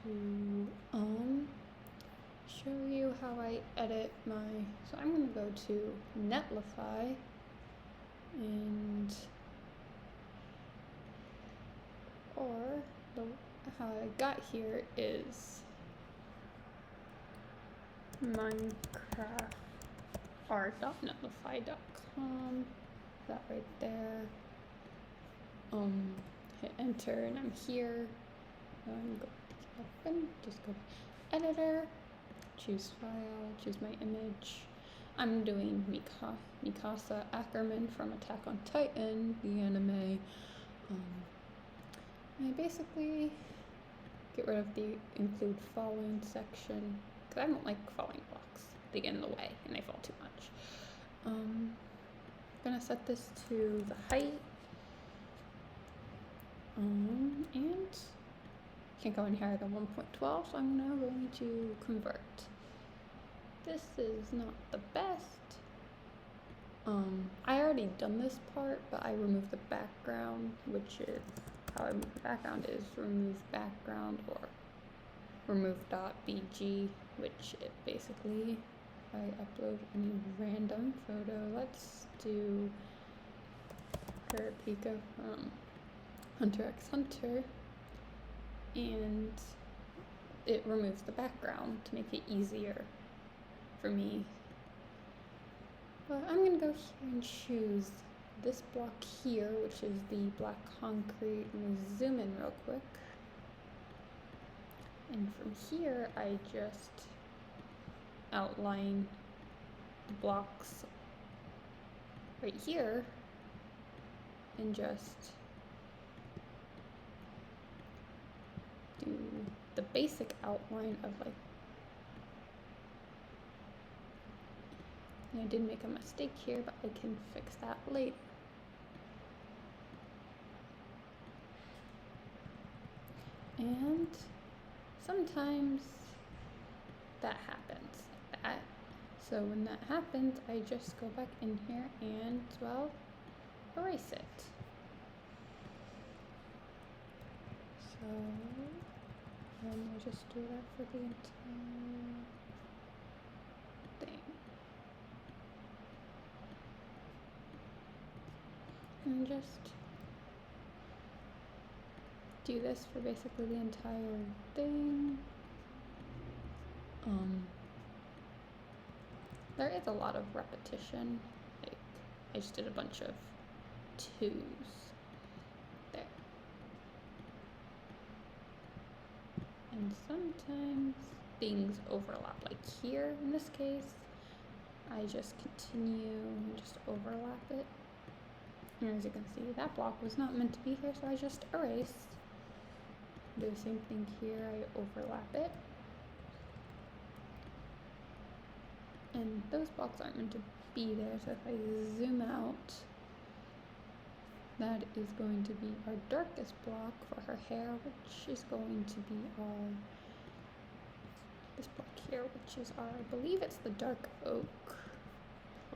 to show you how I edit my, so I'm going to go to Netlify and how I got here is minecraftart.netlify.com, that right there. Hit enter and I'm here. Just go to editor, choose file, choose my image. I'm doing Mikasa Ackerman from Attack on Titan, the anime. I basically get rid of the include falling section because I don't like falling blocks. They get in the way and they fall too much. I'm gonna set this to the height. And can't go any higher than 1.12, so I'm now going to convert. This is not the best. I already done this part, but I removed the background, which is how I remove the background is remove background or remove.bg, which it basically I upload any random photo. Let's do Kurapika from Hunter x Hunter, and it removes the background to make it easier for me. But I'm gonna go here and choose this block here, which is the black concrete. Let me zoom in real quick. And from here, I just outline the blocks right here and just do the basic outline of like, and I did make a mistake here, but I can fix that later. And sometimes that happens. So when that happens, I just go back in here and, well, erase it. So, and I just do that for the entire thing. And just do this for basically the entire thing. There is a lot of repetition. Like, I just did a bunch of 2s there. And sometimes things overlap, like here in this case, I just continue and just overlap it. And as you can see, that block was not meant to be here, so I just erase. Do the same thing here, I overlap it. And those blocks aren't meant to be there, so if I zoom out, that is going to be our darkest block for her hair, which is going to be our, this block here, which is our, I believe it's the dark oak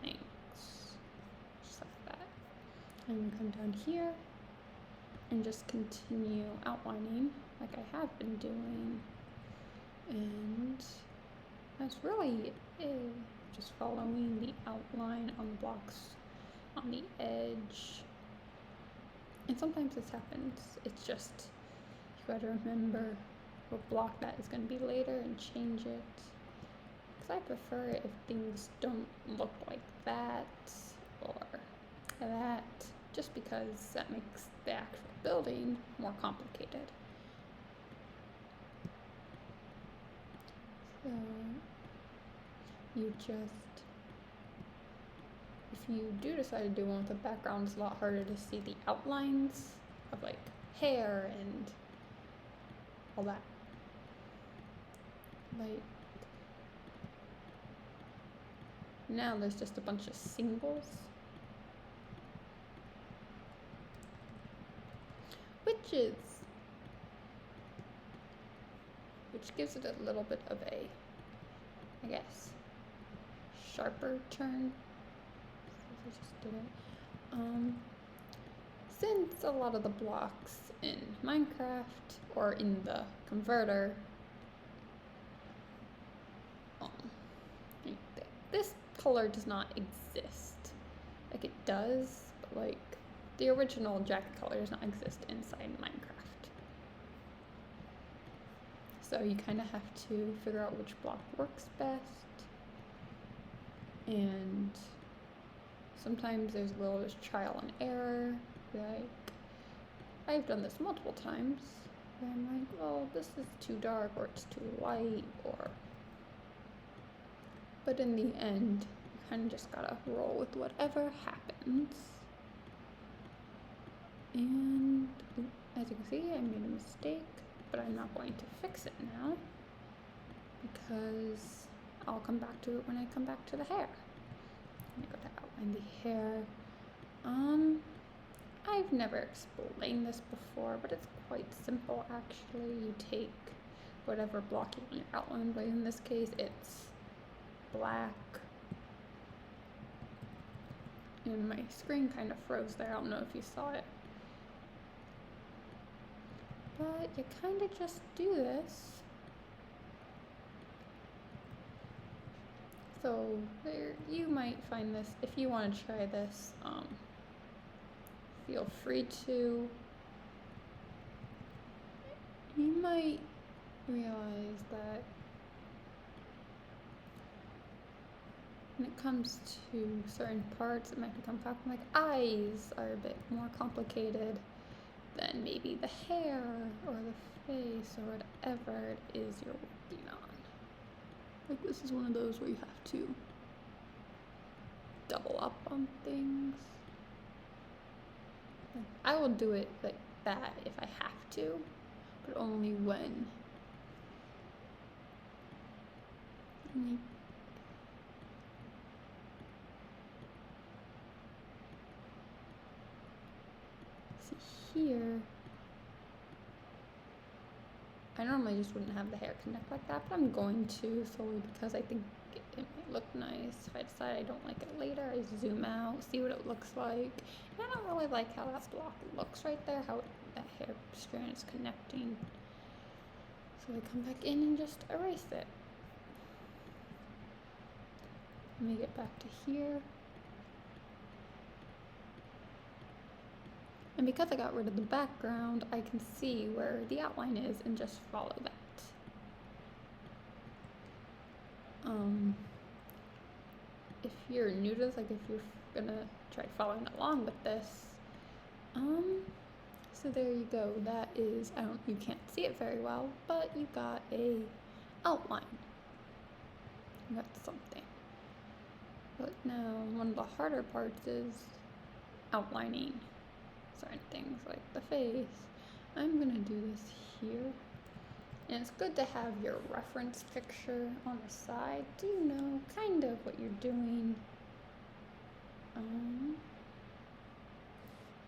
planks, just like that. And come down here and just continue outlining like I have been doing. And that's really it. Just following the outline on the blocks on the edge. And sometimes this happens. It's just, you gotta remember what block that is gonna be later and change it. Because I prefer it if things don't look like that or that, just because that makes the actual building more complicated. So you just, if you do decide to do one with a background, it's a lot harder to see the outlines of like hair and all that. Like, now there's just a bunch of singles, which gives it a little bit of a, I guess, sharper turn. So I just did it. Since a lot of the blocks in Minecraft or in the converter this color does not exist. Like, it does, but like the original jacket color does not exist inside Minecraft. So you kind of have to figure out which block works best. And sometimes there's a little bit of trial and error. Like, I've done this multiple times. Where I'm like, well, this is too dark, or it's too light, or... But in the end, you kind of just gotta roll with whatever happens. And as you can see, I made a mistake, but I'm not going to fix it now because I'll come back to it when I come back to the hair. Let me go to outline the hair. I've never explained this before, but it's quite simple actually. You take whatever block you want your outline, but in this case it's black. And my screen kind of froze there. I don't know if you saw it. But you kind of just do this. So there, you might find this, if you want to try this, feel free to. You might realize that when it comes to certain parts, it might become complicated. Like eyes are a bit more complicated than maybe the hair or the face or whatever it is you're working on. Like, this is one of those where you have to double up on things. Like, I will do it like that if I have to, but only when. See here, I normally just wouldn't have the hair connect like that, but I'm going to, solely because I think it might look nice. If I decide I don't like it later, I zoom out, see what it looks like. And I don't really like how that block looks right there, how that hair strand is connecting. So I come back in and just erase it. Let me get back to here. And because I got rid of the background, I can see where the outline is and just follow that. If you're new to this, like if you're gonna try following along with this, so there you go. That is, you can't see it very well, but you got a outline. You got something. But now one of the harder parts is outlining certain things like the face. I'm gonna do this here. And it's good to have your reference picture on the side. Do you know kind of what you're doing?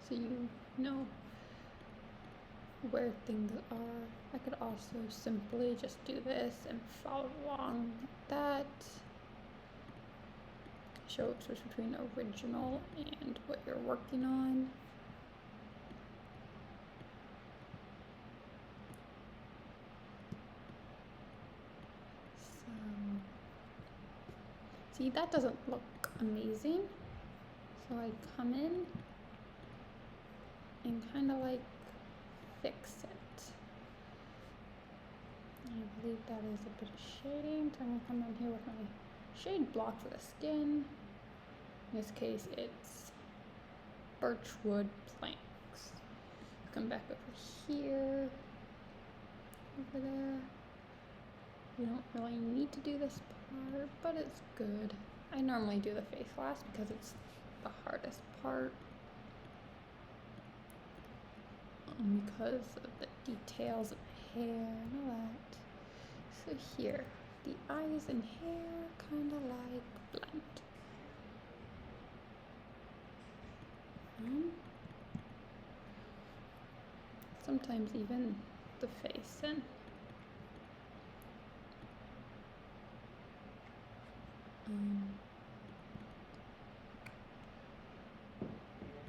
So you know where things are. I could also simply just do this and follow along like that. Show a switch between original and what you're working on. See, that doesn't look amazing. So I come in and kind of like fix it. I believe that is a bit of shading. So I'm gonna come down here with my shade block for the skin. In this case, it's birchwood planks. Come back over here, over there. You don't really need to do this part, but it's good. I normally do the face last because it's the hardest part. Because of the details of hair and all that. So here, the eyes and hair kind of like blend. Sometimes even the face and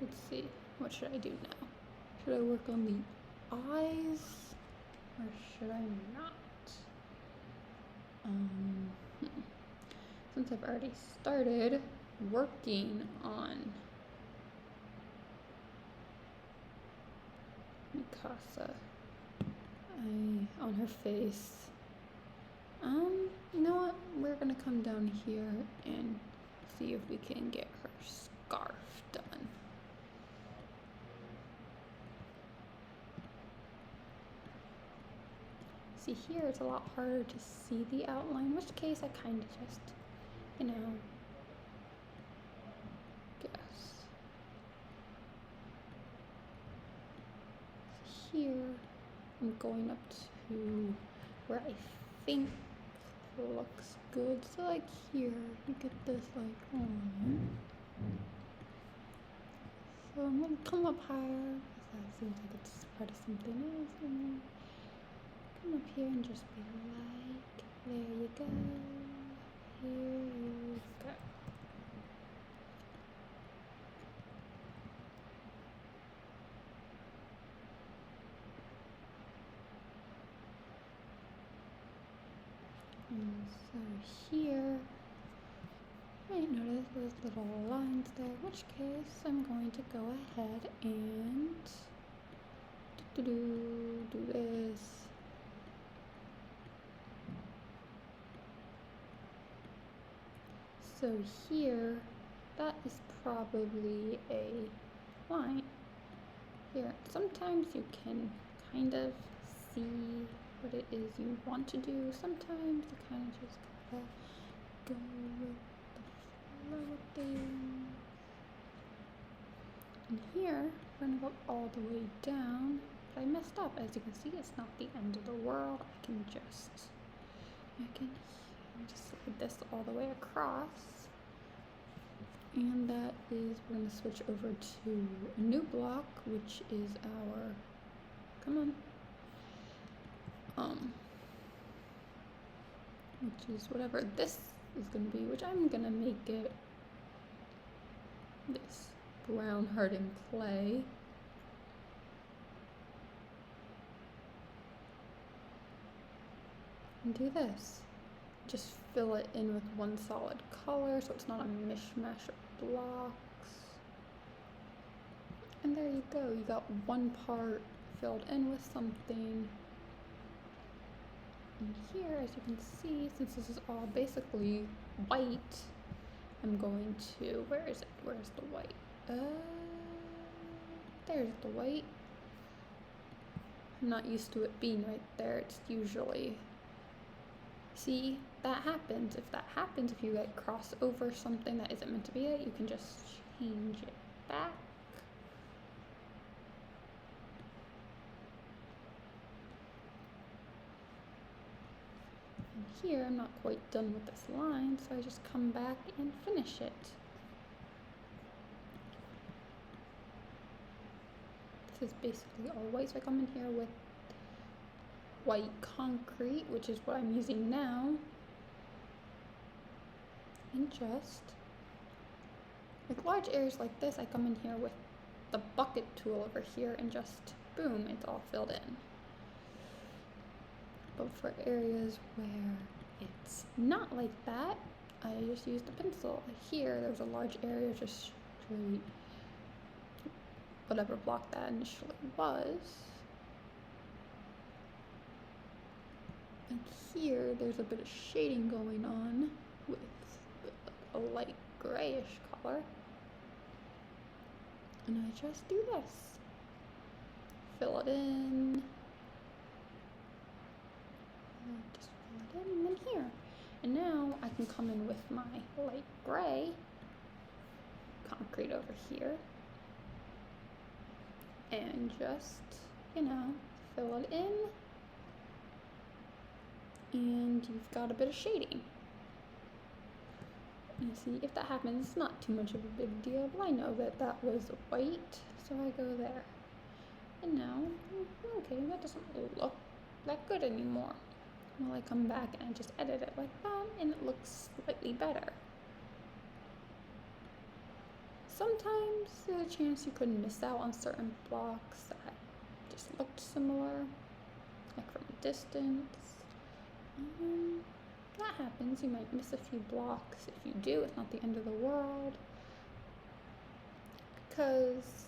let's see, what should I do now? Should I work on the eyes or should I not? since I've already started working on Mikasa, on her face. You know what? We're gonna come down here and see if we can get her scarf done. See, here it's a lot harder to see the outline, in which case I kind of just, you know, guess. Here, I'm going up to where I think looks good. So like here, you get this like line. So I'm gonna come up higher, because that seems like it's part of something else. And come up here and just be like, there you go. Here you go. And so here, you might notice those little lines there, in which case I'm going to go ahead and do this. So here, that is probably a line. Here, sometimes you can kind of see what it is you want to do. Sometimes you kind of just gotta go with the flow of things. And here, we're gonna go all the way down. But I messed up. As you can see, it's not the end of the world. I can just slide this all the way across. And that is, we're gonna switch over to a new block, which is our, which is whatever this is gonna be, which I'm gonna make it this brown hardened clay. And do this. Just fill it in with one solid color so it's not a mishmash of blocks. And there you go. You got one part filled in with something. And here, as you can see, since this is all basically white, I'm going to, where is it? Where's the white? There's the white. I'm not used to it being right there. It's usually, see, that happens. If that happens, if you like cross over something that isn't meant to be it, you can just change it back. And here, I'm not quite done with this line, so I just come back and finish it. This is basically all white, so I come in here with white concrete, which is what I'm using now, and just like large areas like this, I come in here with the bucket tool over here and just boom, it's all filled in. But for areas where it's not like that, I just use the pencil. Here, there's a large area just straight whatever block that initially was. And here, there's a bit of shading going on with a light grayish color. And I just do this. Fill it in. Just fill it in, and then here. And now I can come in with my light gray concrete over here. And just, fill it in. And you've got a bit of shading. You see, if that happens, it's not too much of a big deal, but I know that that was white, so I go there. And now, okay, that doesn't look that good anymore. Well, I come back and I just edit it like that, and it looks slightly better. Sometimes there's a chance you could miss out on certain blocks that just looked similar, like from a distance. That happens. sometimes you might miss a few blocks. If you do, it's not the end of the world, because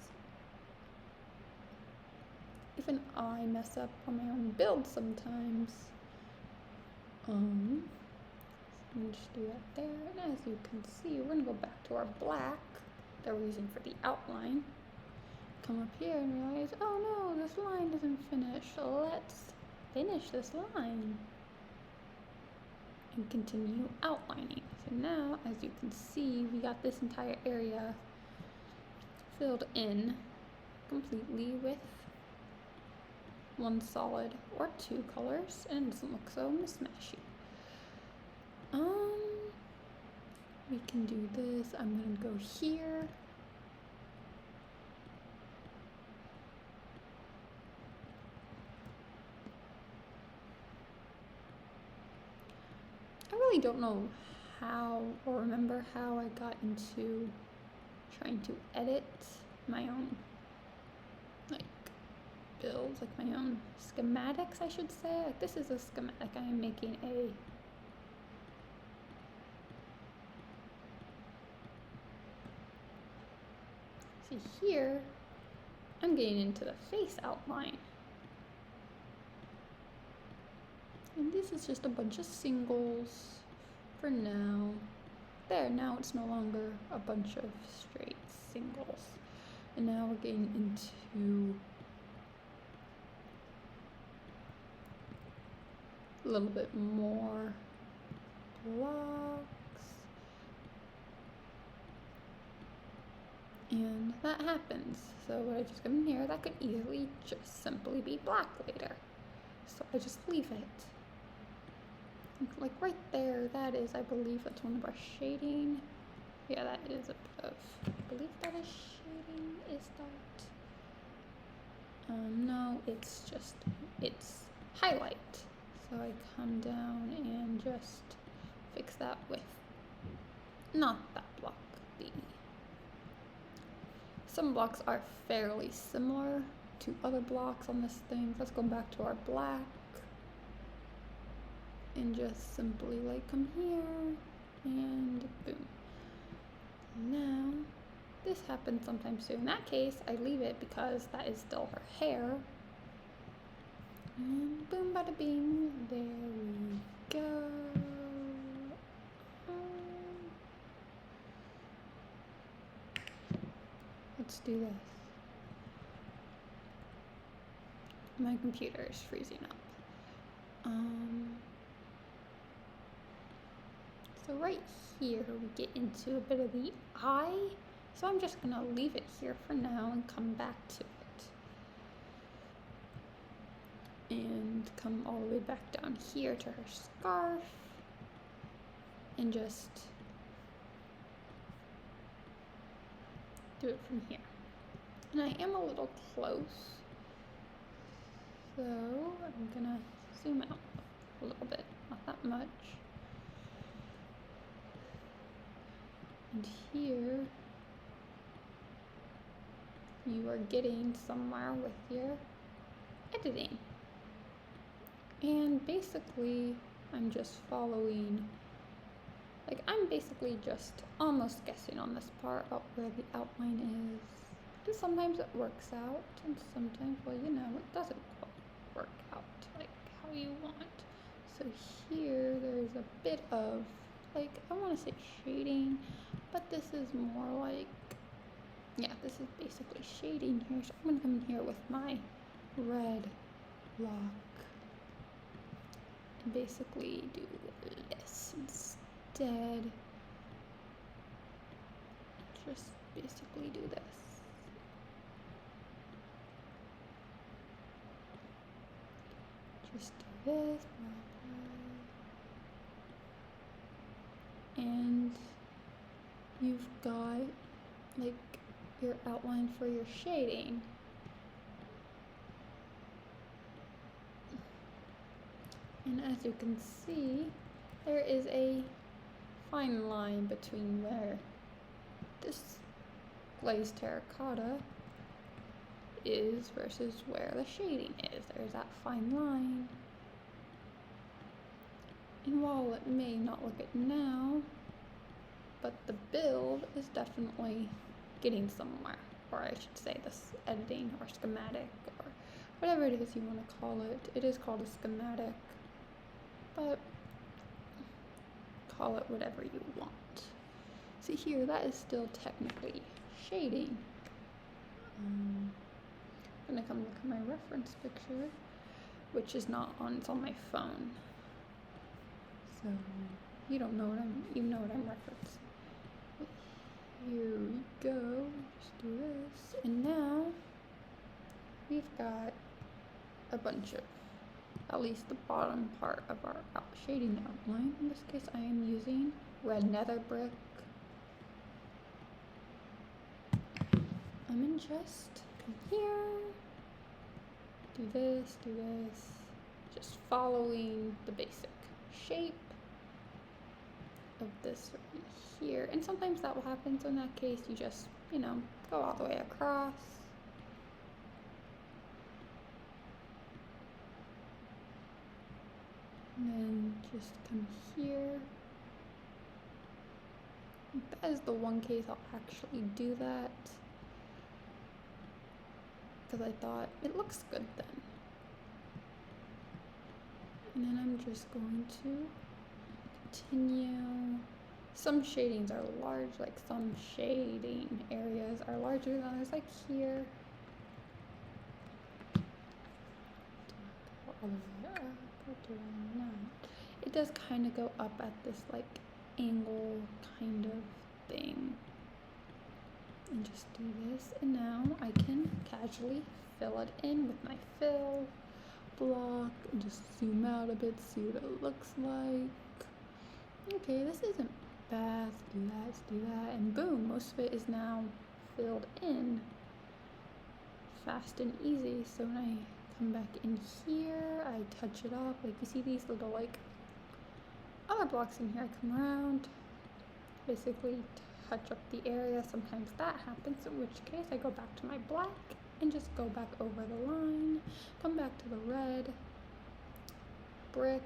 even I mess up on my own build sometimes. Let me just do that there, and as you can see, we're gonna go back to our black that we're using for the outline. Come up here and realize, oh no, this line isn't finished, so let's finish this line and continue outlining. So now, as you can see, we got this entire area filled in completely with one solid or two colors, and it doesn't look so mismatchy. We can do this. I'm gonna go here. I really don't know how or remember how I got into trying to edit my own builds, like my own schematics, I should say. Like, this is a schematic. I am making a see here, I'm getting into the face outline. And this is just a bunch of singles for now. There, now it's no longer a bunch of straight singles. And now we're getting into a little bit more blocks. And that happens. So what I just come in here, that could easily just simply be black later. So I just leave it. Like right there, that is, I believe that's one of our shading. Yeah, that is a bit of, I believe that is shading, is that? No, it's just, it's highlight. So I come down and just fix that with, not that block, some blocks are fairly similar to other blocks on this thing. Let's go back to our black and just simply like come here and boom. Now, this happens sometimes too. In that case, I leave it because that is still her hair. And boom, bada bing, there we go. Let's do this. My computer is freezing up. So right here we get into a bit of the eye. So I'm just gonna leave it here for now and come back to it. And come all the way back down here to her scarf. And just do it from here. And I am a little close. So I'm gonna zoom out a little bit, not that much. And here, you are getting somewhere with your editing. And basically, I'm just following, like I'm basically just almost guessing on this part about where the outline is. And sometimes it works out, and sometimes, well, you know, it doesn't work out like how you want. So here, there's a bit of, like, I want to say shading, but this is more like, yeah, this is basically shading here. So I'm going to come in here with my red block and basically do this instead. Just basically do this. Just do this. And you've got like your outline for your shading. And as you can see, there is a fine line between where this glazed terracotta is versus where the shading is. There's that fine line. And while it may not look it now, but the build is definitely getting somewhere, or I should say this editing or schematic or whatever it is you want to call it. It is called a schematic, but call it whatever you want. See here, that is still technically shading. I'm gonna come look at my reference picture, which is not on, it's on my phone. So you know what I'm referencing. Here we go, just do this. And now we've got a bunch of, at least the bottom part of our shading outline. In this case, I am using red nether brick. I'm in just come here, do this, just following the basic shape of this right here. And sometimes that will happen, so in that case you just, go all the way across. And then just come here. That is the one case I'll actually do that, because I thought it looks good then. And then I'm just going to continue. Some shadings are large, like some shading areas are larger than others, like here. All the way up, or do I not? It does kind of go up at this like angle kind of thing. And just do this, and now I can casually fill it in with my fill block and just zoom out a bit, see what it looks like. Okay, this isn't bad. Let's do that, and boom, most of it is now filled in fast and easy. So when I come back in here, I touch it up, like you see these little like other blocks in here. I come around, basically touch up the area. Sometimes that happens, in which case I go back to my black and just go back over the line, come back to the red brick,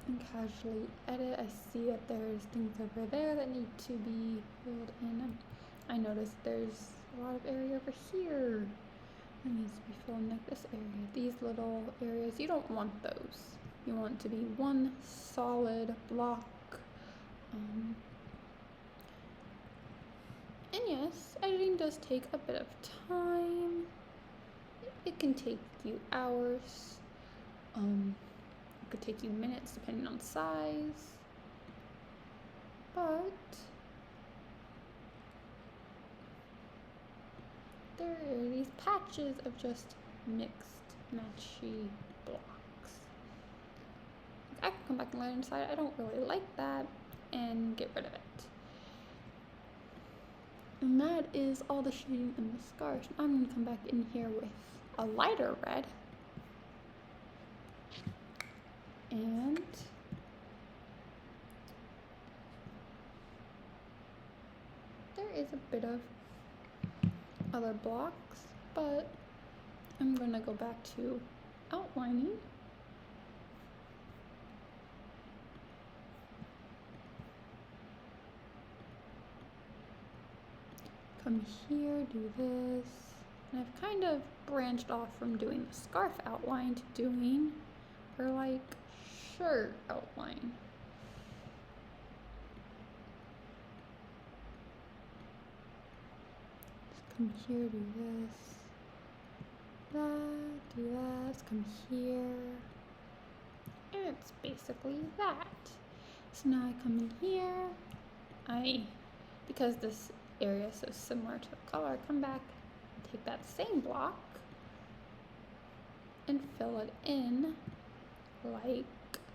and casually edit. I see that there's things over there that need to be filled in. I noticed there's a lot of area over here that needs to be filled in, like this area. These little areas, you don't want those. You want it to be one solid block. And yes, editing does take a bit of time. It can take you hours. It could take you minutes depending on size. But there are these patches of just mixed matchy blocks. I can come back and later decide I don't really like that and get rid of it. And that is all the shading in the scarf. I'm going to come back in here with a lighter red. And there is a bit of other blocks, but I'm going to go back to outlining. Come here, do this, and I've kind of branched off from doing the scarf outline to doing her like shirt outline. Just come here, do this, that, do that, come here, and it's basically that. So now I come in here, because this area is so similar to the color, I come back, take that same block and fill it in like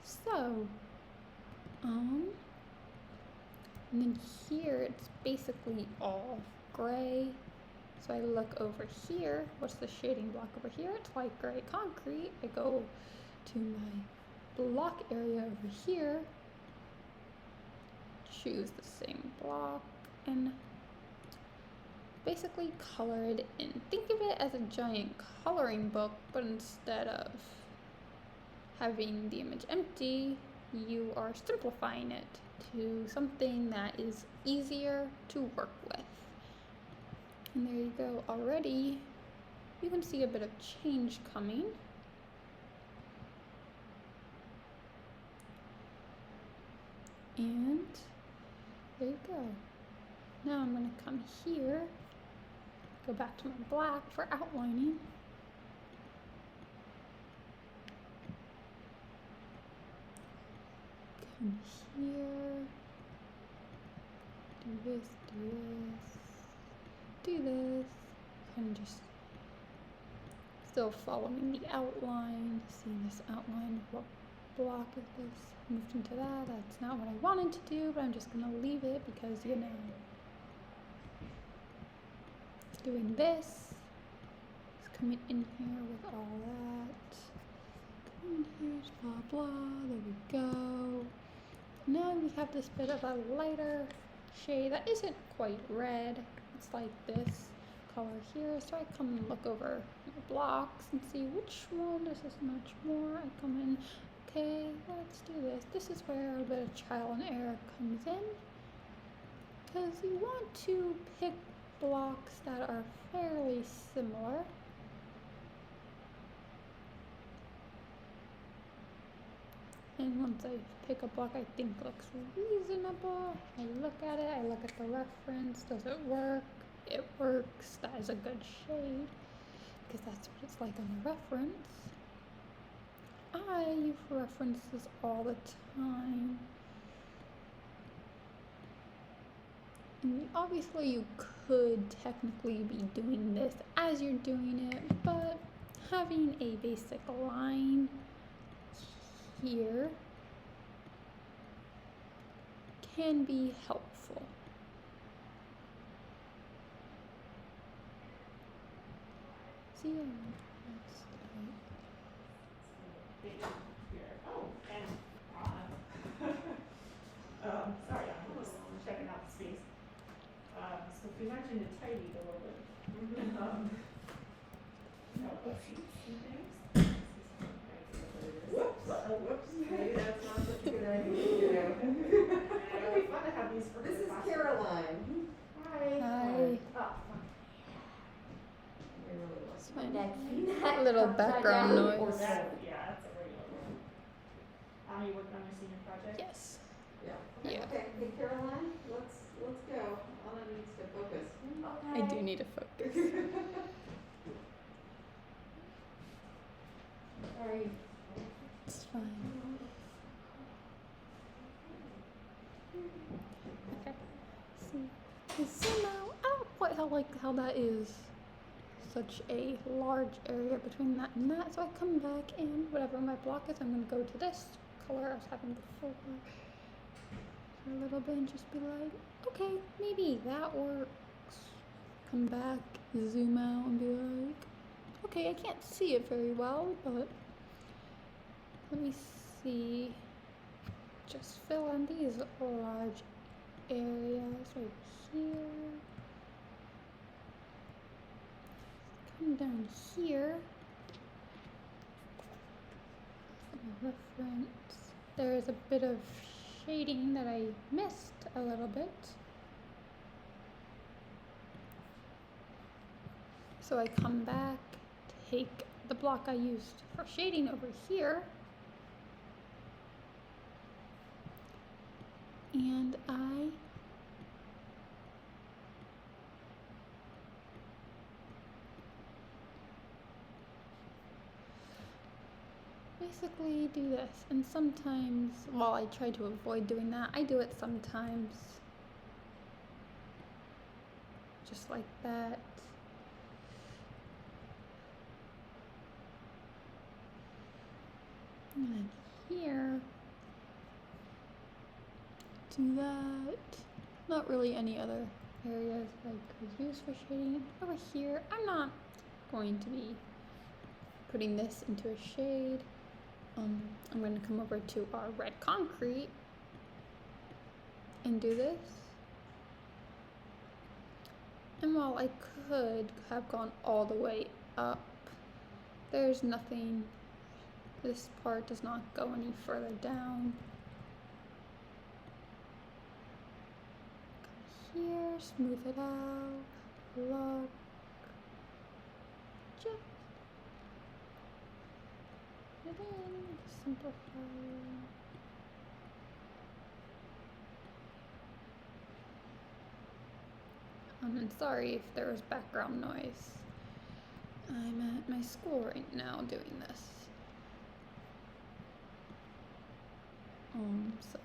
so. And then here it's basically all gray. So I look over here, what's the shading block over here? It's light gray concrete. I go to my block area over here, choose the same block, and basically color it in. Think of it as a giant coloring book, but instead of having the image empty, you are simplifying it to something that is easier to work with. And there you go. Already you can see a bit of change coming. And there you go. Now I'm going to come here, go back to my black for outlining. Come here, do this, do this, kind of just still following the outline, see this outline, what block is this, moved into that, that's not what I wanted to do, but I'm just going to leave it because, you know, doing this, just coming in here with all that, coming here, blah blah, there we go. Now we have this bit of a lighter shade that isn't quite red, it's like this color here, so I come and look over the blocks and see which one does this much more. I come in, okay, let's do this. This is where a bit of trial and error comes in, because you want to pick blocks that are fairly similar. And once I pick a block I think looks reasonable, I look at it, I look at the reference, does it work? It works, that is a good shade, because that's what it's like on the reference. I use references all the time. And obviously you could technically be doing this as you're doing it, but having a basic line here can be helpful. See, sorry, I'm just checking out the space. So if we mentioned it tidied a little bit. No sheets and things. Whoops, maybe that's not such a good idea. It'd be fun to have these for This is classes. Caroline. Hi. Hi. Oh, We really like It's fine. That Little background noise. yeah, that's a regular one. You working on your senior project? Yes. Yeah. Yeah. Okay, hey Caroline, let's go. Anna needs to focus. I do need a focus. Sorry. It's fine. Okay. See, zoom out. I don't quite like how that is such a large area between that and that. So I come back and whatever my block is, I'm going to go to this color I was having before for a little bit and just be like, okay, maybe that works. Come back, zoom out and be like, okay, I can't see it very well, but let me see. Just fill in these large areas right here. Come down here. Reference. There is a bit of shading that I missed a little bit. So I come back, take the block I used for shading over here, and I basically do this. And sometimes, while I try to avoid doing that, I do it sometimes. Just like that. And then here, do that. Not really any other areas I could use for shading. Over here, I'm not going to be putting this into a shade. I'm going to come over to our red concrete and do this. And while I could have gone all the way up, there's nothing This part does not go any further down. Come here, smooth it out, look, just put it in, simplify. And sorry if there was background noise. I'm at my school right now doing this. So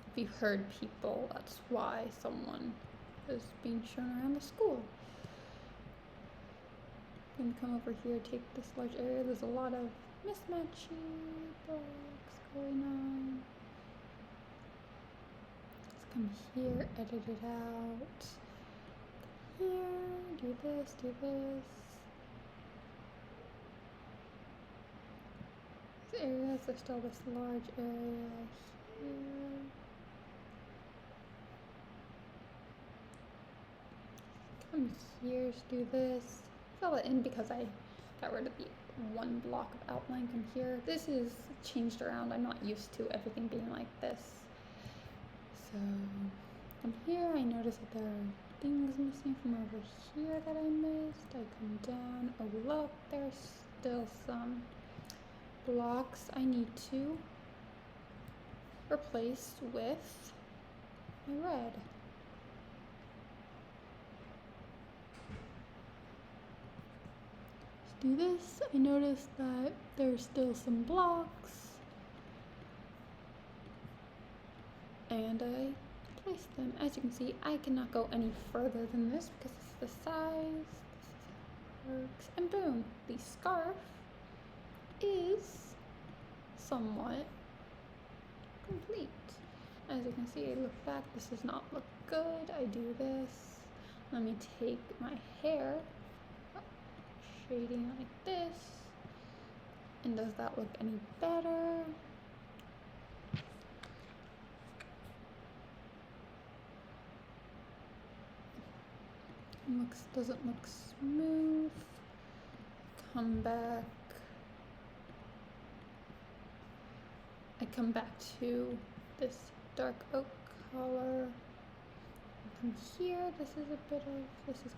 if you heard people, that's why someone is being shown around the school. I'm gonna come over here, take this large area. There's a lot of mismatchy blocks going on. Let's come here, edit it out. Here, do this, do this. These areas, there's still this large area here. Come here, do this. Fill it in because I got rid of the one block of outline. Come here. This is changed around. I'm not used to everything being like this. So come here. I notice that there are things missing from over here that I missed. I come down. Oh look, there's still some blocks I need to replace with my red. Do this. I noticed that there's still some blocks and I placed them. As you can see, I cannot go any further than this because it's the size. This is how it works. And boom, the scarf is somewhat complete. As you can see, I look back, this does not look good. I do this. Let me take my hair, shading like this. And does that look any better? Doesn't look smooth. Come back. I come back to this dark oak color. Come here, this is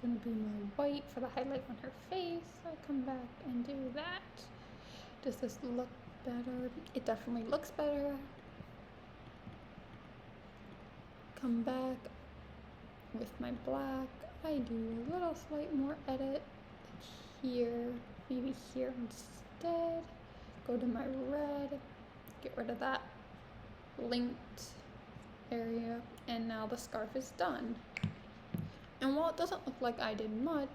going to be my white for the highlight on her face. I come back and do that. Does this look better? It definitely looks better. Come back with my black. I do a little slight more edit here, maybe here instead. Go to my red, get rid of that linked area, and now the scarf is done. And while it doesn't look like I did much,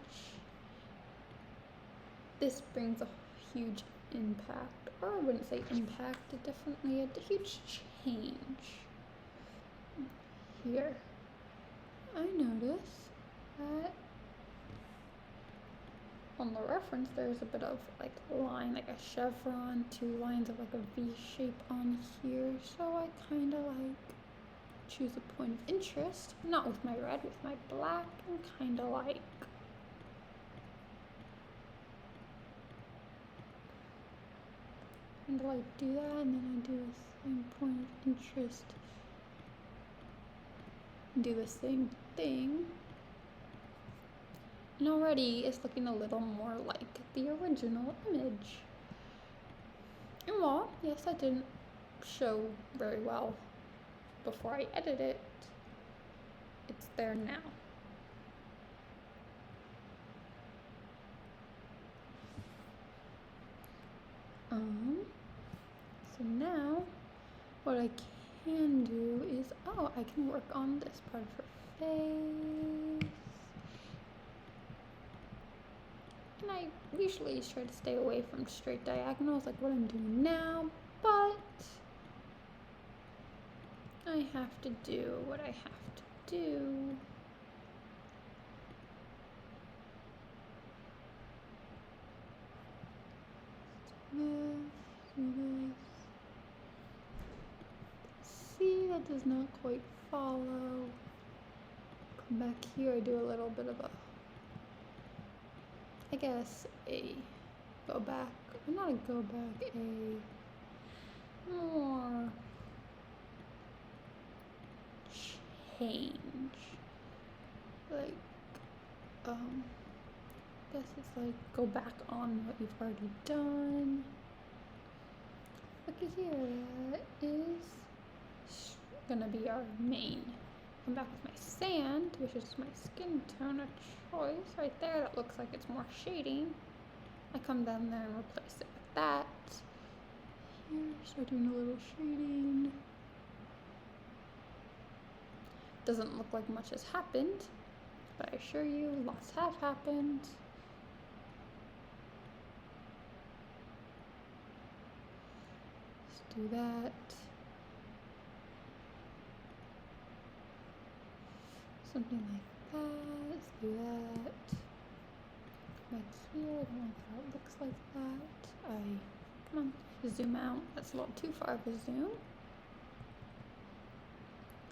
this brings a huge impact, or I wouldn't say impact, definitely a huge change. Here, I notice that on the reference there's a bit of like line, like a chevron, 2 lines of like a V shape on here, so I kind of like choose a point of interest, not with my red, with my black, and kind of like do that, and then I do the same point of interest, and do the same thing, and already it's looking a little more like the original image. And while, yes, I didn't show very well before I edit it, it's there now. So now what I can do is, I can work on this part of her face. And I usually try to stay away from straight diagonals like what I'm doing now, but I have to do what I have to do. See, that does not quite follow. Come back here, I do a little bit of a, I guess, a go back, not a go back, a more change. Like, guess it's like go back on what you've already done. Looky here, that is gonna be our main. Come back with my sand, which is my skin tone of choice right there. That looks like it's more shading. I come down there and replace it with that. Here, start doing a little shading. Doesn't look like much has happened, but I assure you, lots have happened. Let's do that. Something like that. Let's do that. Back here, I don't like how it looks like that. Come on, zoom out. That's a little too far of a zoom.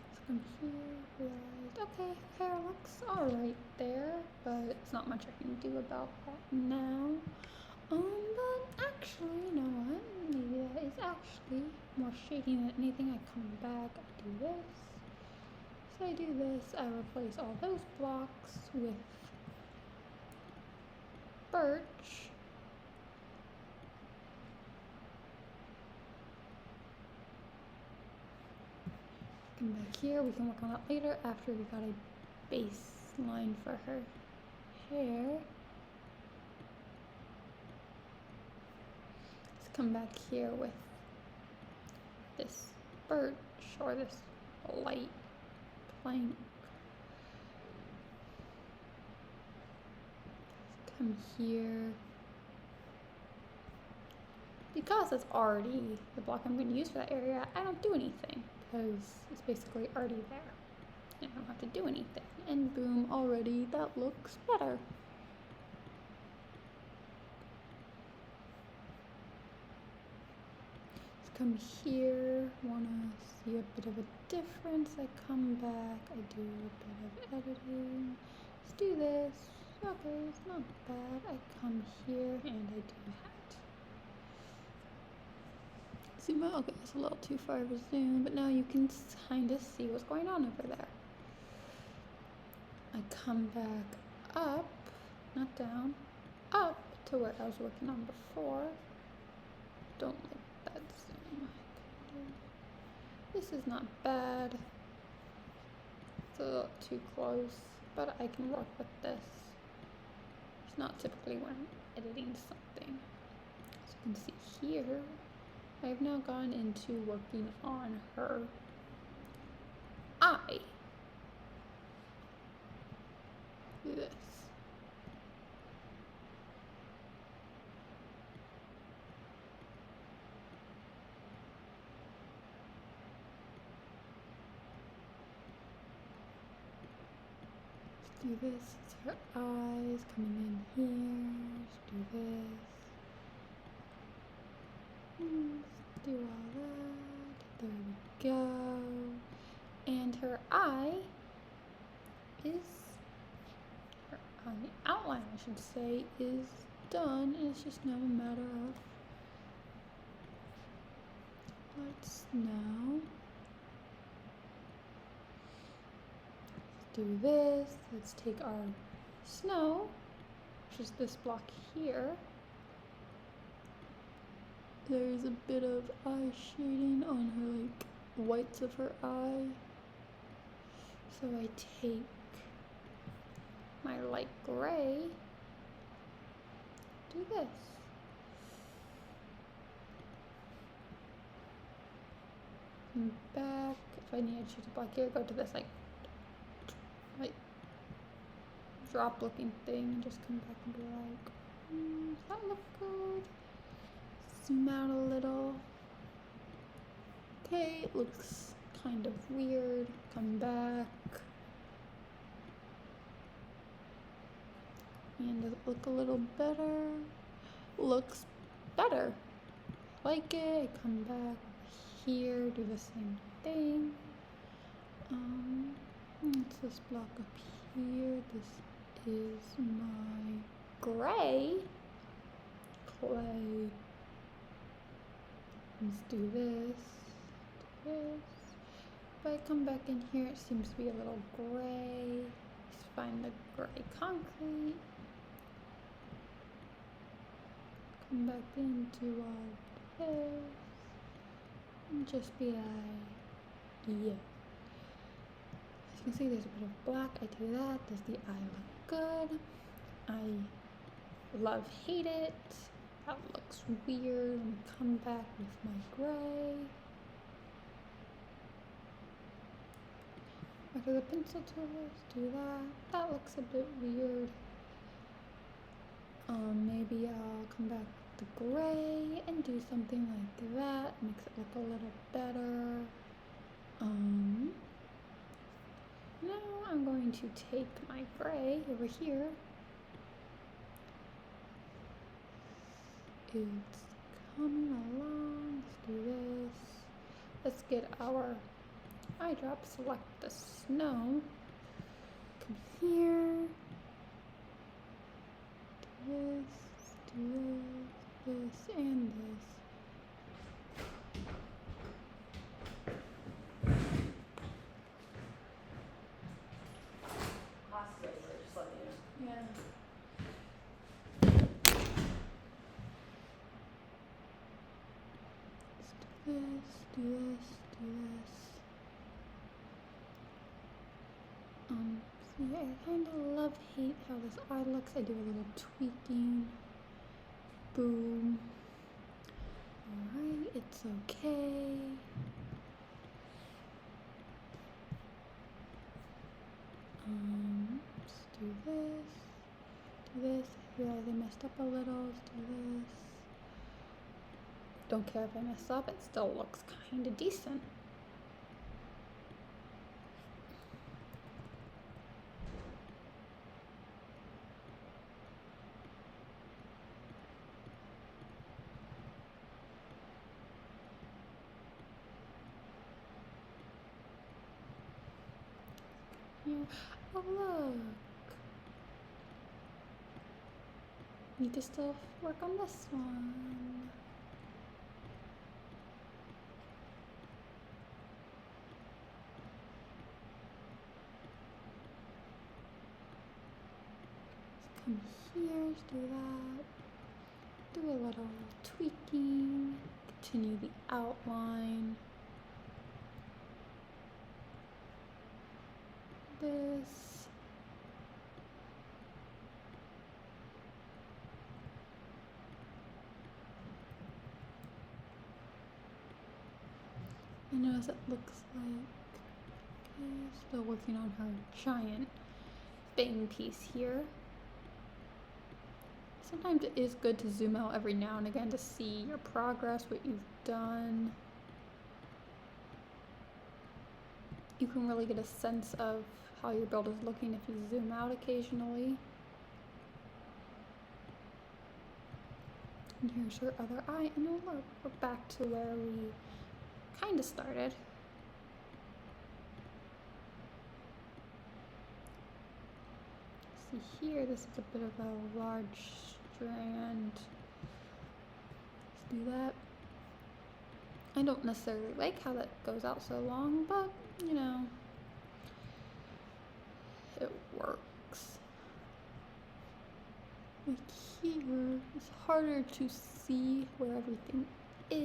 Let's come here, realize, okay, hair looks alright there, but it's not much I can do about that now. But actually, you know what? Maybe that is actually more shading than anything. I come back, I do this. So I do this, I replace all those blocks with birch. Come back here, we can work on that later after we got a baseline for her hair. Let's come back here with this birch or this light plank. Let's come here. Because it's already the block I'm going to use for that area, I don't do anything because it's basically already there. I don't have to do anything. And boom, already that looks better. Let's come here, want to see a bit of a difference. I come back, I do a bit of editing. Let's do this. Okay, it's not bad. I come here and I do that. Zoom out. Okay, it's a little too far of a zoom, but now you can kind of see what's going on over there. I come back up, not down, up to where I was working on before. Don't like that zoom. This is not bad. It's a little too close, but I can work with this. It's not typically when I'm editing something. As you can see here, I have now gone into working on her eye. Do this. Let's do this. It's her eyes coming in here. Let's do this. Let's do all that. There we go. And her eye the outline I should say is done, and it's just now a matter of let's do this. Let's take our snow, which is this block here. There's a bit of eye shading on her, like whites of her eye. So I take my light gray, do this. Come back. If I need to choose a block here, go to this like drop looking thing and just come back and be like, does that look good? Zoom out a little. Okay, it looks kind of weird. Come back. And does it look a little better? Looks better. Like it. I come back here, do the same thing. What's this block up here? This is my gray. play. Let's do this. If I come back in here, it seems to be a little gray. Let's find the gray concrete. Come back into all this. And just be like, yeah. As you can see, there's a bit of black. I do that. Does the eye look good? I hate it. That looks weird. Let me come back with my gray. Back to the pencil tools, do that. That looks a bit weird. Maybe I'll come back with the gray and do something like that. Makes it look a little better. Now I'm going to take my gray over here. It's coming along. Let's do this. Let's get our eye drop. Select the snow. Come here. Do this, and this. Hospital, just let me know. Yeah. Let's do this. See, I kind of hate how this eye looks. I do a little tweaking. Boom. Alright, it's okay. Let's do this. I realize I messed up a little. Let's do this. Don't care if I mess up, it still looks kind of decent. Yeah. Oh look. Need to still work on this one. Come here, let's do that. Do a little tweaking. Continue the outline. This. I notice it looks like, okay, still working on her giant bang piece here. Sometimes it is good to zoom out every now and again to see your progress, what you've done. You can really get a sense of how your build is looking if you zoom out occasionally. And here's her other eye, and oh look, we're back to where we kind of started. See here, this is a bit of a large strand. Let's do that. I don't necessarily like how that goes out so long, but you know, it works. Like here, it's harder to see where everything is.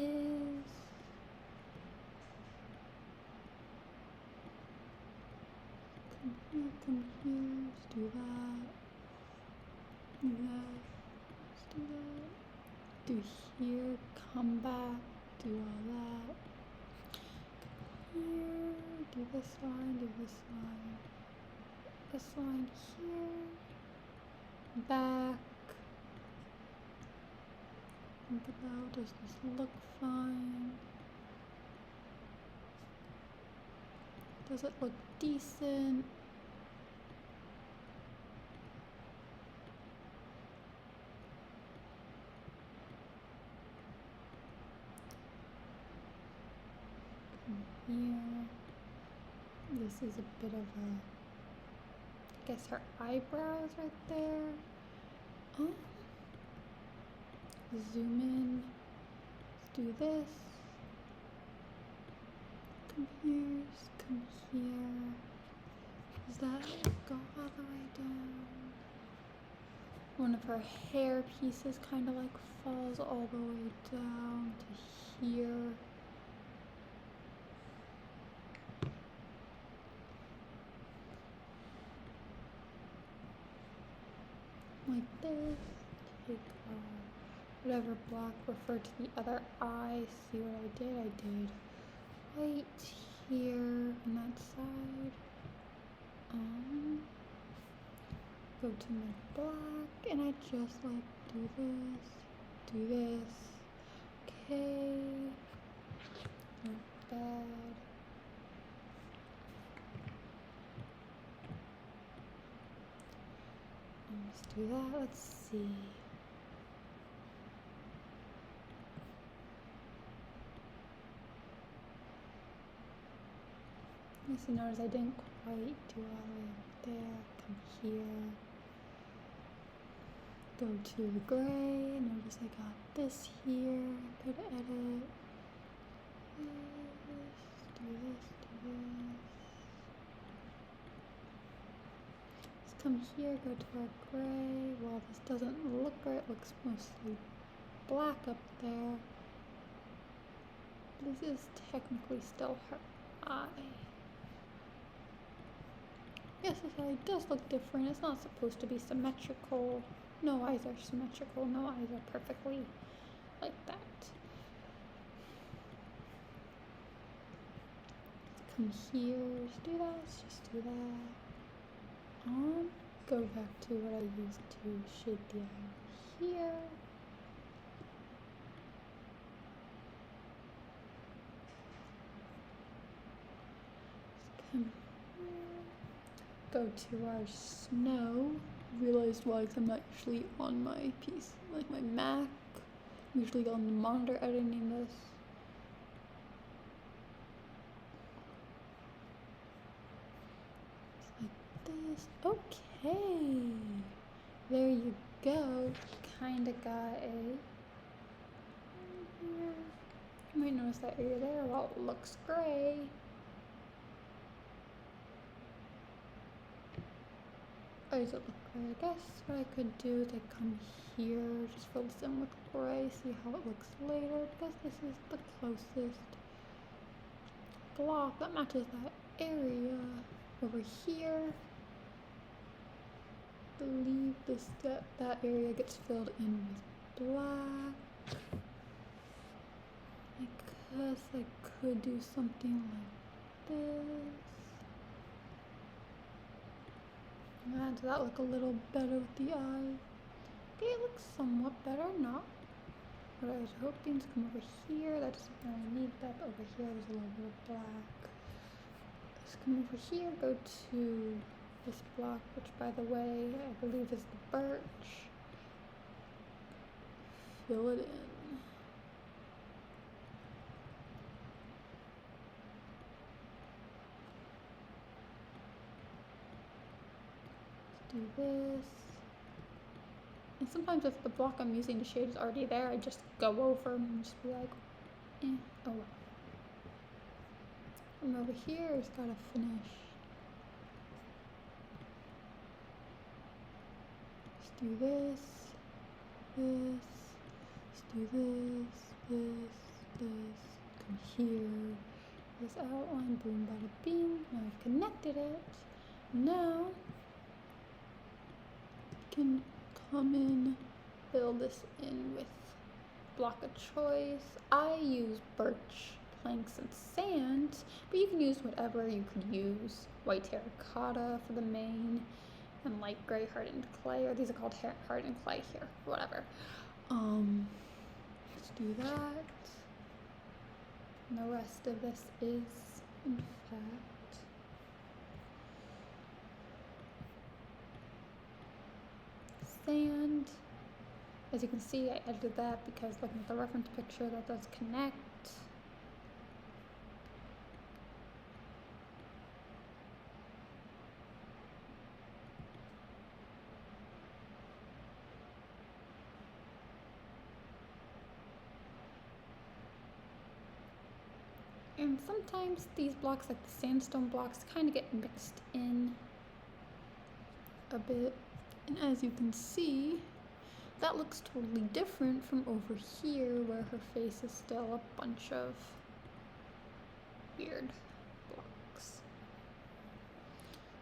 Come here, let's do that. Do that. Let's do that. Do here, come back, do all that. Here, do this line, do this line. This line here. Back. Think about, does this look fine? Does it look decent? Here. This is a bit of a, I guess her eyebrows right there. Oh. zoom in. Let's do this. Come here, come here. Does that go all the way down? One of her hair pieces kind of like falls all the way down to here. Like this. Take whatever block referred to the other eye. See what I did? I did white here on that side. Go to my black and I just like do this. Okay. Not bad. Let's do that. Let's see. You notice I didn't quite do all the way up there. Come here. Go to the gray. Notice I got this here. Go to edit. This. Do this. Let's come here. Go to our gray. Well, this doesn't look right. It looks mostly black up there. This is technically still her eye. Yes, this eye does look different. It's not supposed to be symmetrical. No eyes are symmetrical. No eyes are perfectly like that. Let's come here. Just do that. Let's just do that. Go back to what I used to shade the eye here. Let's come here. Go to our snow. Realized why, because I'm not usually on my piece, like my Mac. I'm usually on the monitor editing this. It's like this. Okay. There you go. Kinda got a. You might notice that area there. Well, it looks gray. Or does it look gray? I guess what I could do is I come here, just fill this in with gray, see how it looks later, because this is the closest block that matches that area. Over here, I believe that area gets filled in with black. I guess I could do something like this. Yeah, does that look a little better with the eye? Okay, it looks somewhat better, not what I was hoping to come over here. That doesn't really need that, but over here there's a little bit of black. Let's come over here, go to this block, which by the way, I believe is the birch. Fill it in. Do this. And sometimes if the block I'm using to shade is already there, I just go over and just be like, oh well. From over here, it's gotta finish. Let's do this, let's do this, come here, this outline, boom, bada bing. Now I've connected it. Now can come in, fill this in with block of choice. I use birch planks and sand, but you can use whatever you could use. White terracotta for the main, and light gray hardened clay, or these are called hardened clay here, whatever. Let's do that. And the rest of this is, in fact, sand. As you can see, I edited that because looking at the reference picture, that does connect. And sometimes these blocks, like the sandstone blocks, kind of get mixed in a bit. And as you can see, that looks totally different from over here where her face is still a bunch of weird blocks.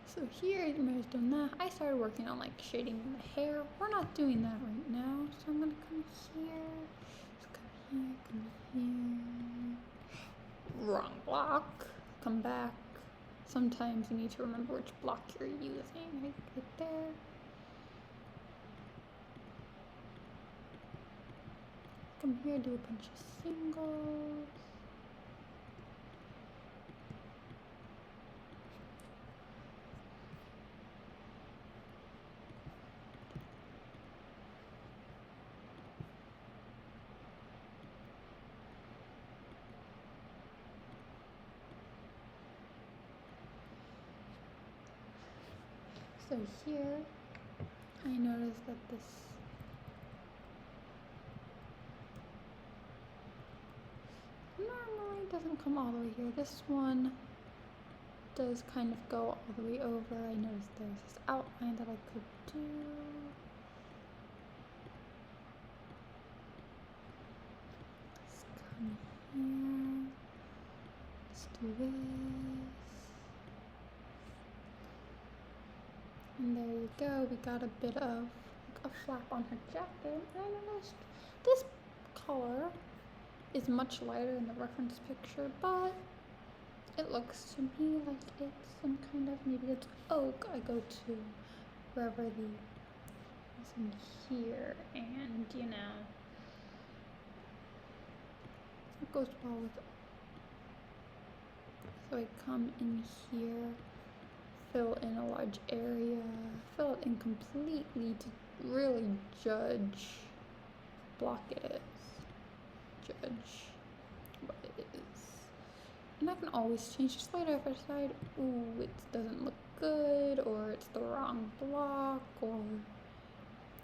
So here, Mary's doing that. I started working on like shading the hair. We're not doing that right now. So I'm gonna come here, come here. Wrong block. Come back. Sometimes you need to remember which block you're using. Right there. Come here, do a bunch of singles. So here, I noticed that this normally doesn't come all the way here. This one does kind of go all the way over. I noticed there's this outline that I could do. Let's come here. Let's do this. And there you go. We got a bit of like, a flap on her jacket. And I noticed this color is much lighter in the reference picture, but it looks to me like it's some kind of, maybe it's oak. I go to wherever the is in here, and you know, it goes well with it. So I come in here, fill in a large area, fill it in completely to really judge block it is. Judge what it is. And I can always change this later if I decide, ooh, it doesn't look good, or it's the wrong block, or...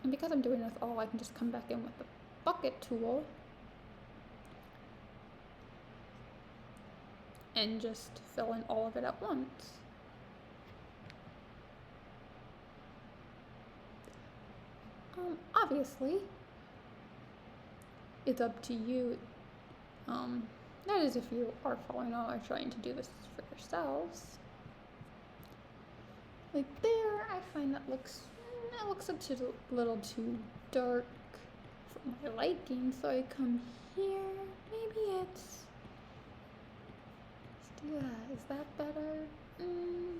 And because I'm doing this all, I can just come back in with the bucket tool and just fill in all of it at once. Obviously, it's up to you. That is if you are following on or trying to do this for yourselves. Like there, I find that looks a little too dark for my liking, so I come here. Maybe let's do that. Is that better?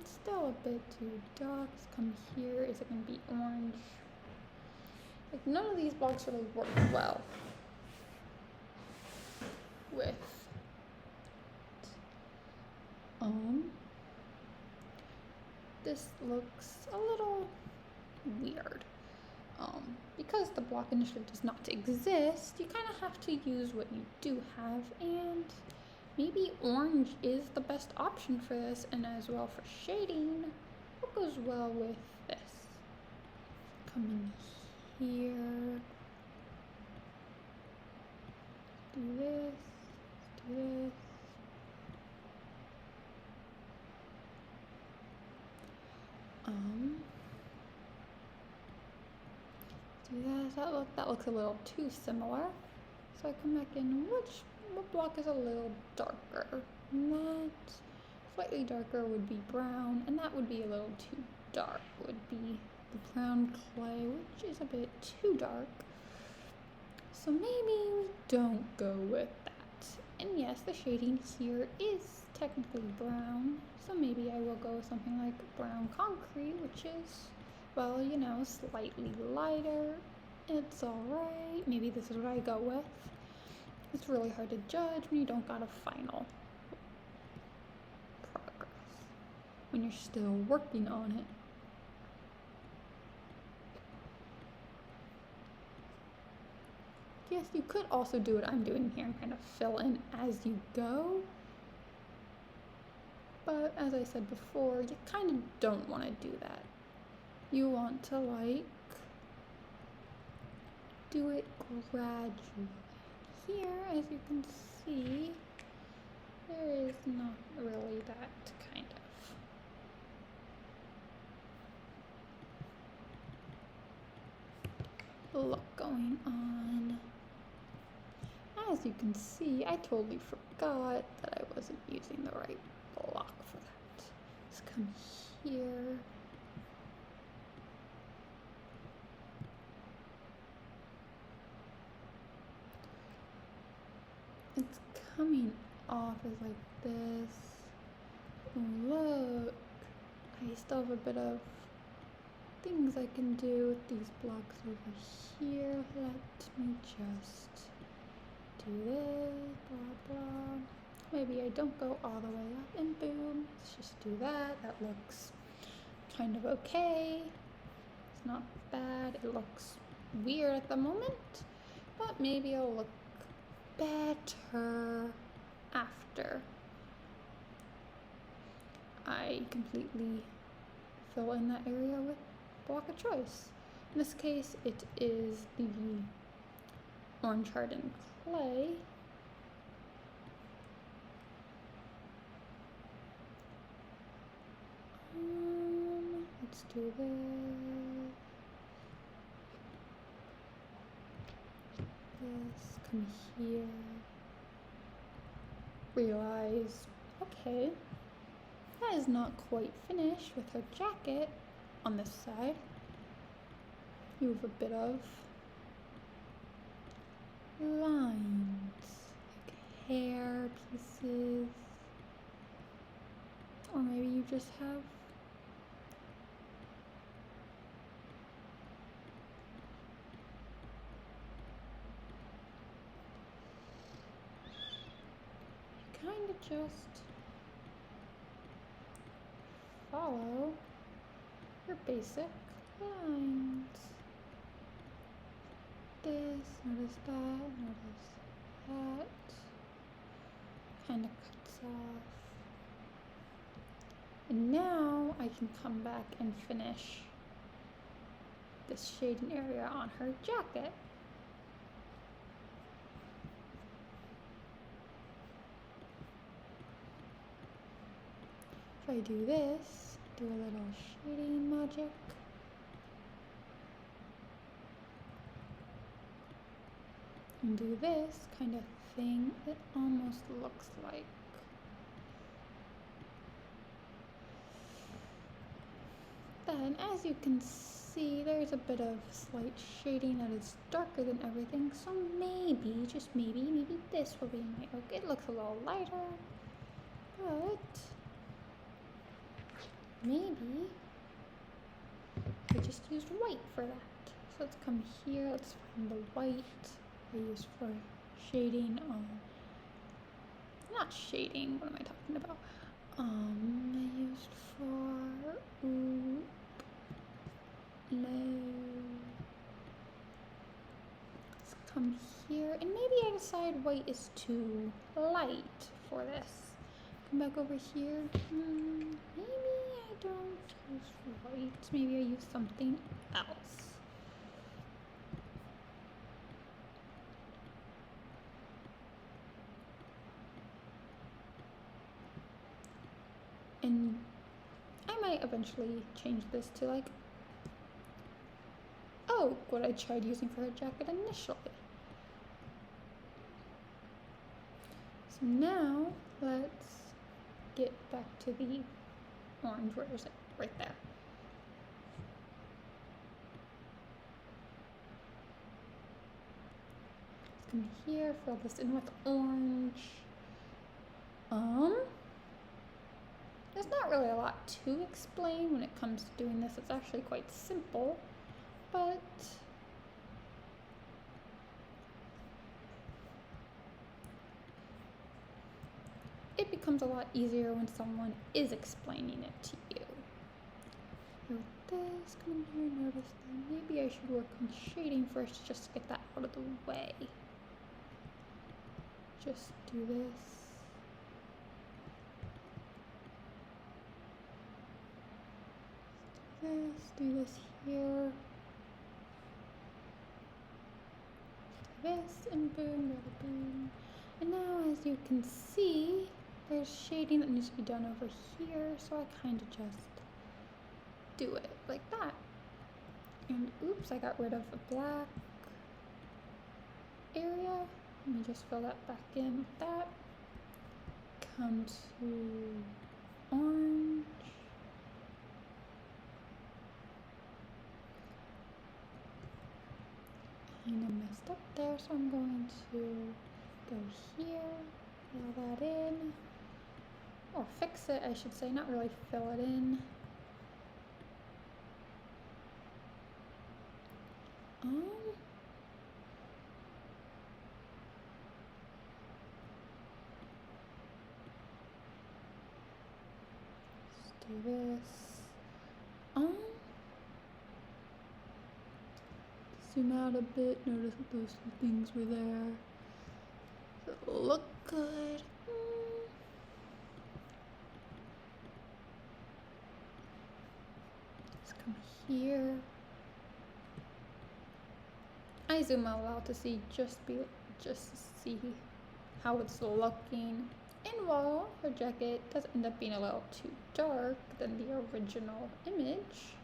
Still a bit too dark. Let's come here. Is it going to be orange? Like none of these blocks really work well with this looks a little weird. Because the block initially does not exist, you kind of have to use what you do have, and maybe orange is the best option for this, and as well for shading. What goes well with this? Come in here. Do this. Do this. Do that looks a little too similar. So I come back in, what block is a little darker? And that slightly darker would be brown, and that would be a little too dark, would be the brown clay, which is a bit too dark. So maybe we don't go with that. And yes, the shading here is technically brown, so maybe I will go with something like brown concrete, which is, well, you know, slightly lighter. It's alright. Maybe this is what I go with. It's really hard to judge when you don't got a final progress, when you're still working on it. Yes, you could also do what I'm doing here and kind of fill in as you go. But as I said before, you kind of don't want to do that. You want to like do it gradually. Here, as you can see, there is not really that kind of look going on. As you can see, I totally forgot that I wasn't using the right block for that. Let's come here. It's coming off as like this. Oh, look, I still have a bit of things I can do with these blocks over here. Let me just do this, blah blah. Maybe I don't go all the way up and boom. Let's just do that. That looks kind of okay. It's not bad. It looks weird at the moment, but maybe it'll look better after I completely fill in that area with block of choice. In this case, it is the orange hardened clay. Let's do this. Come here. Realize, okay, that is not quite finished with her jacket on this side. You have a bit of lines, like hair pieces, or maybe you just have kind of just follow your basic lines. This, notice that, kind of cuts off. And now I can come back and finish this shading area on her jacket. If I do this, do a little shading magic. And do this kind of thing, it almost looks like then as you can see, there's a bit of slight shading that is darker than everything, so maybe, just maybe this will be my oak. It looks a little lighter, but maybe I just used white for that. So let's come here, let's find the white I used for shading on, not shading, what am I talking about? I used for, let's come here, and maybe I decide white is too light for this. Come back over here, maybe I don't use white, maybe I use something else. And I might eventually change this to like oak, what I tried using for her jacket initially. So now let's get back to the orange. Where is it? Right there. Let's come here, fill this in with orange. There's not really a lot to explain when it comes to doing this. It's actually quite simple, but it becomes a lot easier when someone is explaining it to you. Here with this, come in here, notice that maybe I should work on shading first just to get that out of the way. Just do this. Do this here. Do this and boom, boom. And now as you can see, there's shading that needs to be done over here, so I kind of just do it like that. And oops, I got rid of the black area. Let me just fill that back in with that. Come to orange. And I messed up there, so I'm going to go here, fill that in. Or fix it, I should say, not really fill it in. Let's do this. Zoom out a bit, notice that those two things were there. Does it look good? Let's come here. I zoom out to see just to see how it's looking. And while her jacket does end up being a little too dark than the original image,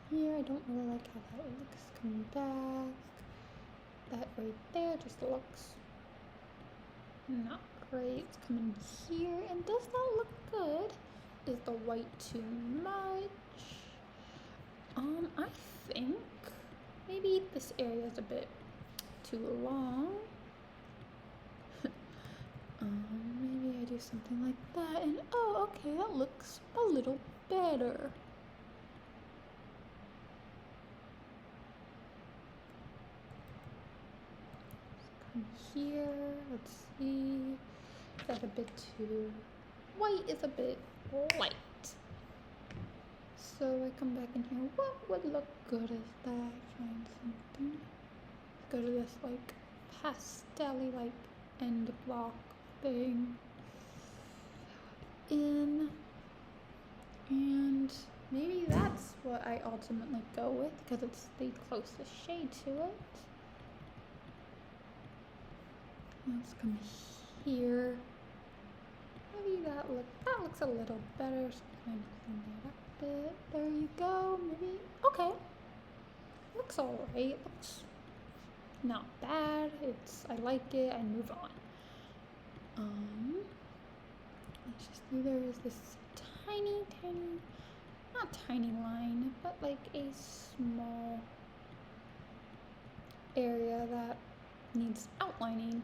here I don't really like how that looks coming back. That right there just looks not great. It's coming here, and does that look good? Is the white too much? I think maybe this area is a bit too long. Maybe I do something like that, and oh, okay, that looks a little better. Come here, let's see. Is that a bit too white? Is a bit light. So I come back in here. What would look good as that? Find something. Go to this like pastel-y like end block thing. And maybe that's what I ultimately go with because it's the closest shade to it. Let's come here. Maybe that looks a little better. So kind of clean that up a bit. There you go. Maybe okay. Looks alright. Looks not bad. I like it. I move on. Let's just see. There is this tiny, not tiny line, but like a small area that needs outlining.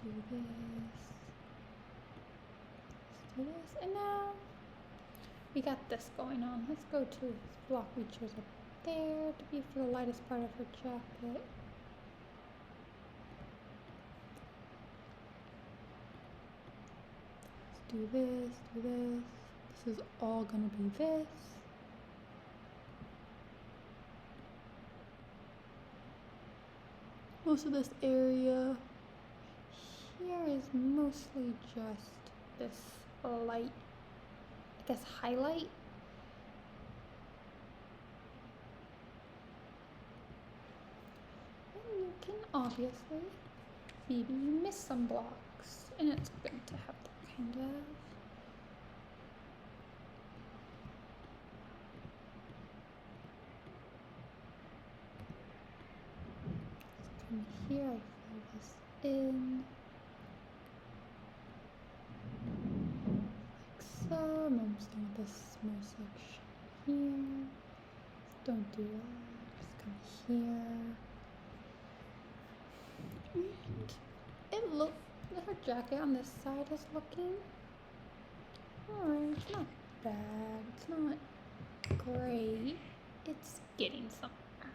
Do this, and now we got this going on. Let's go to this block we chose up there to be for the lightest part of her jacket. Let's do this. This is all gonna be this. Most of this area here is mostly just this light, I guess, highlight. And you can obviously, maybe you miss some blocks, and it's good to have that kind of. Let's come here, I fill this in. So I'm almost done with this small section here. Don't do that. Just come here. And her jacket on this side is looking alright. It's not bad. It's not great. It's getting somewhere.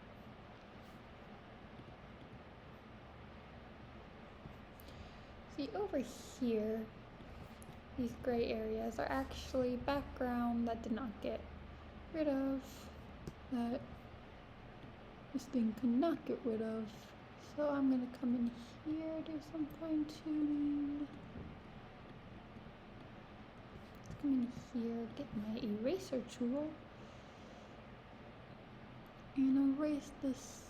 See, over here, these gray areas are actually background that did not get rid of, that this thing could not get rid of. So I'm going to come in here, do some fine tuning. come in here, get my eraser tool, and erase this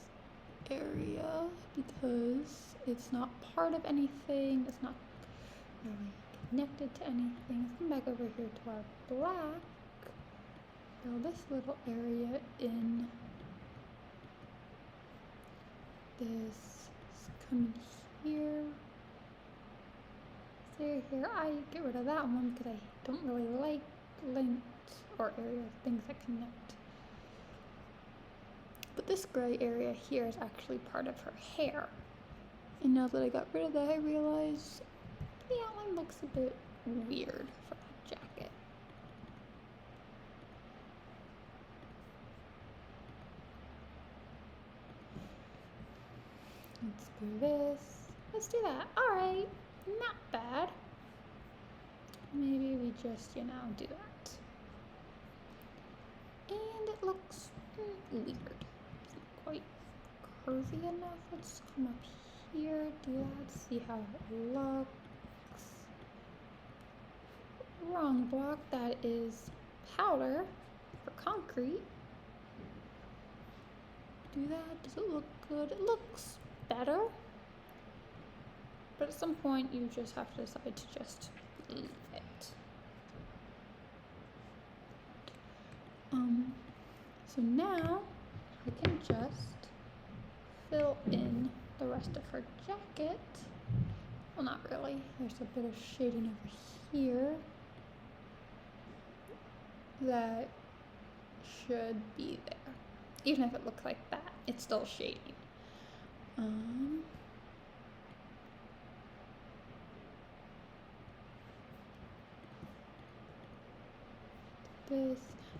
area because it's not part of anything, it's not really connected to anything. Let's come back over here to our black, fill this little area in. This come here. See here, I get rid of that one because I don't really like linked or area things that connect. But this gray area here is actually part of her hair. And now that I got rid of that, I realize the outline looks a bit weird for that jacket. Let's do this. Let's do that. Alright, not bad. Maybe we just, do that. And it looks weird. It's not quite curvy enough. Let's come up here, do that, see how it looks. Wrong block, that is powder for concrete. Do that, does it look good? It looks better. But at some point you just have to decide to just leave it. So now I can just fill in the rest of her jacket. Well, not really. There's a bit of shading over here that should be there. Even if it looks like that, it's still shading.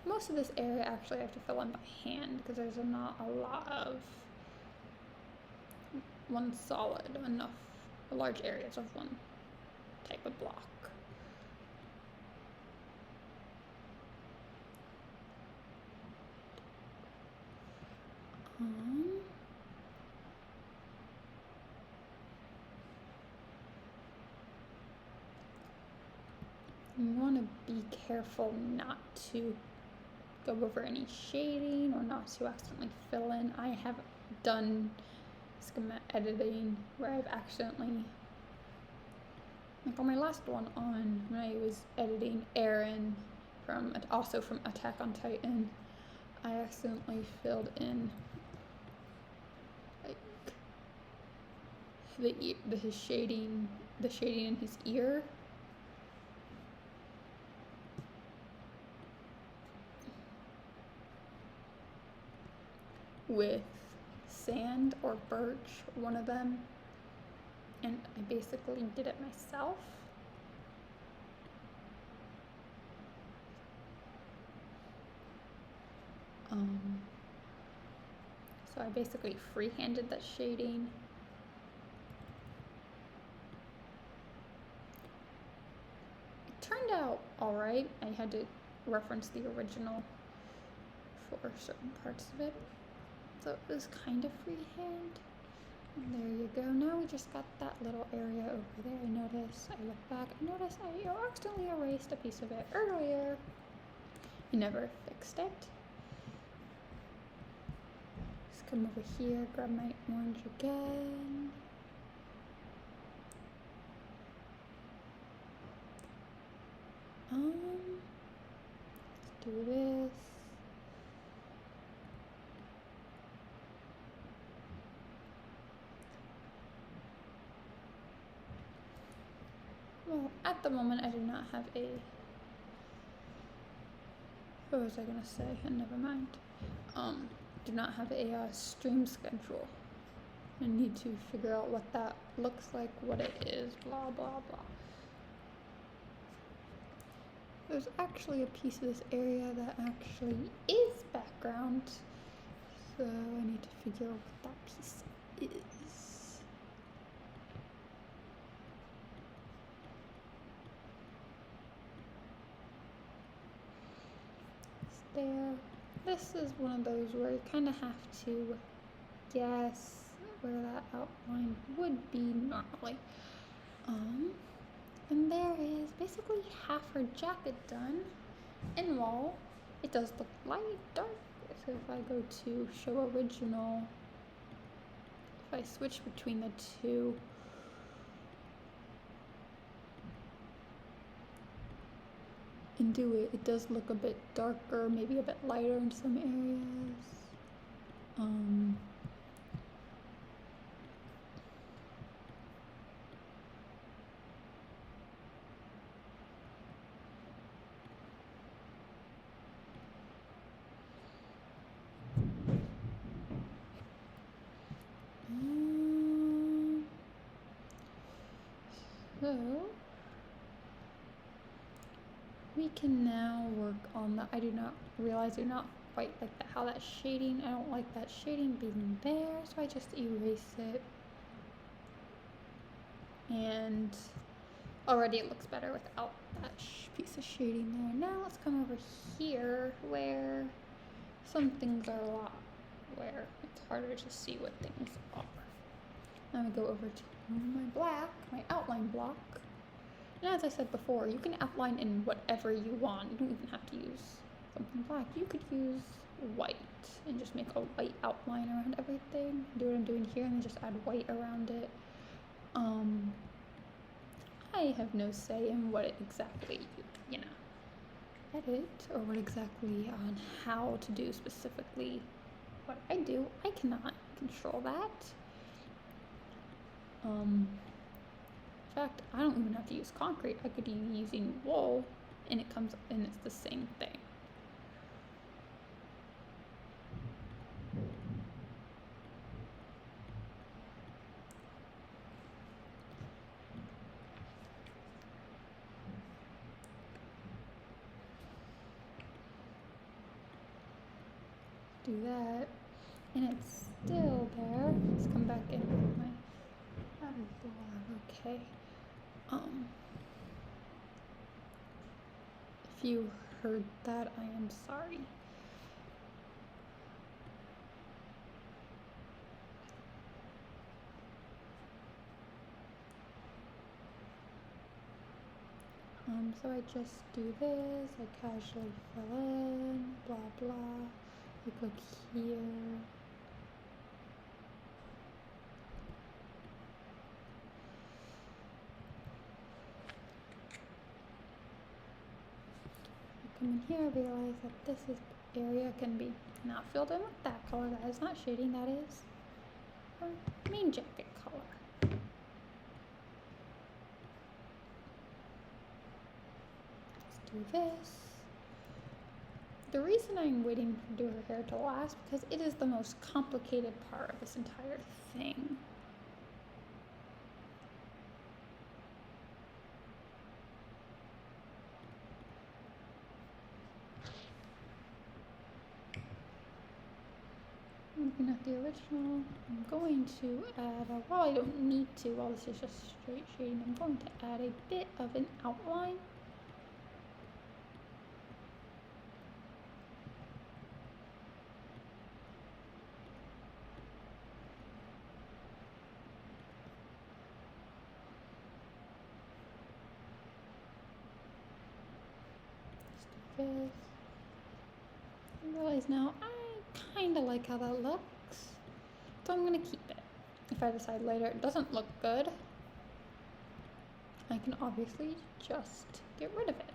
Most of this area actually I have to fill in by hand because there's not a lot of one solid enough, large areas of one type of block. You want to be careful not to go over any shading or not to accidentally fill in. I have done schema editing where I've accidentally, like on my last one on when I was editing Eren also from Attack on Titan, I accidentally filled in like the shading in his ear. With sand or birch, one of them, and I basically did it myself. So I basically free-handed that shading. It turned out alright. I had to reference the original for certain parts of it. So it was kind of freehand. And there you go. Now we just got that little area over there. I look back, I notice I accidentally erased a piece of it earlier. I never fixed it. Just come over here, grab my orange again. Let's do this. Well, at the moment I do not have what was I gonna say? Never mind. Do not have a stream schedule. I need to figure out what that looks like, what it is, blah, blah, blah. There's actually a piece of this area that actually is background. So I need to figure out what that piece is. There. This is one of those where you kind of have to guess where that outline would be normally. And there is basically half half her jacket done. And while it does look light, dark. So if I go to show original, if I switch between the two, and do it, it does look a bit darker, maybe a bit lighter in some areas. So we can now work on the, I do not quite like that, how that shading, I don't like that shading being there, so I just erase it. And already it looks better without that piece of shading there. Now let's come over here where some things are a lot, where it's harder to see what things are. Now we go over to my black, my outline block. And as I said before, you can outline in whatever you want. You don't even have to use something black. You could use white and just make a white outline around everything. Do what I'm doing here and then just add white around it. I have no say in what exactly you edit, or what exactly on how to do specifically what I do. I cannot control that. In fact, I don't even have to use concrete. I could be using wool and it comes and it's the same thing. Do that, and it's still there. Let's come back in with my okay. If you heard that, I am sorry. So I just do this, I casually fill in, blah blah. I click here. I come in here, realize that this area can be not filled in with that color. That is not shading, that is our main jacket color. Do this. The reason I'm waiting to do her hair to last because it is the most complicated part of this entire thing. Looking at the original, I'm going to add, well, I don't need to, while this is just straight shading, I'm going to add a bit of an outline. I realize now I kind of like how that looks, so I'm going to keep it. If I decide later it doesn't look good, I can obviously just get rid of it.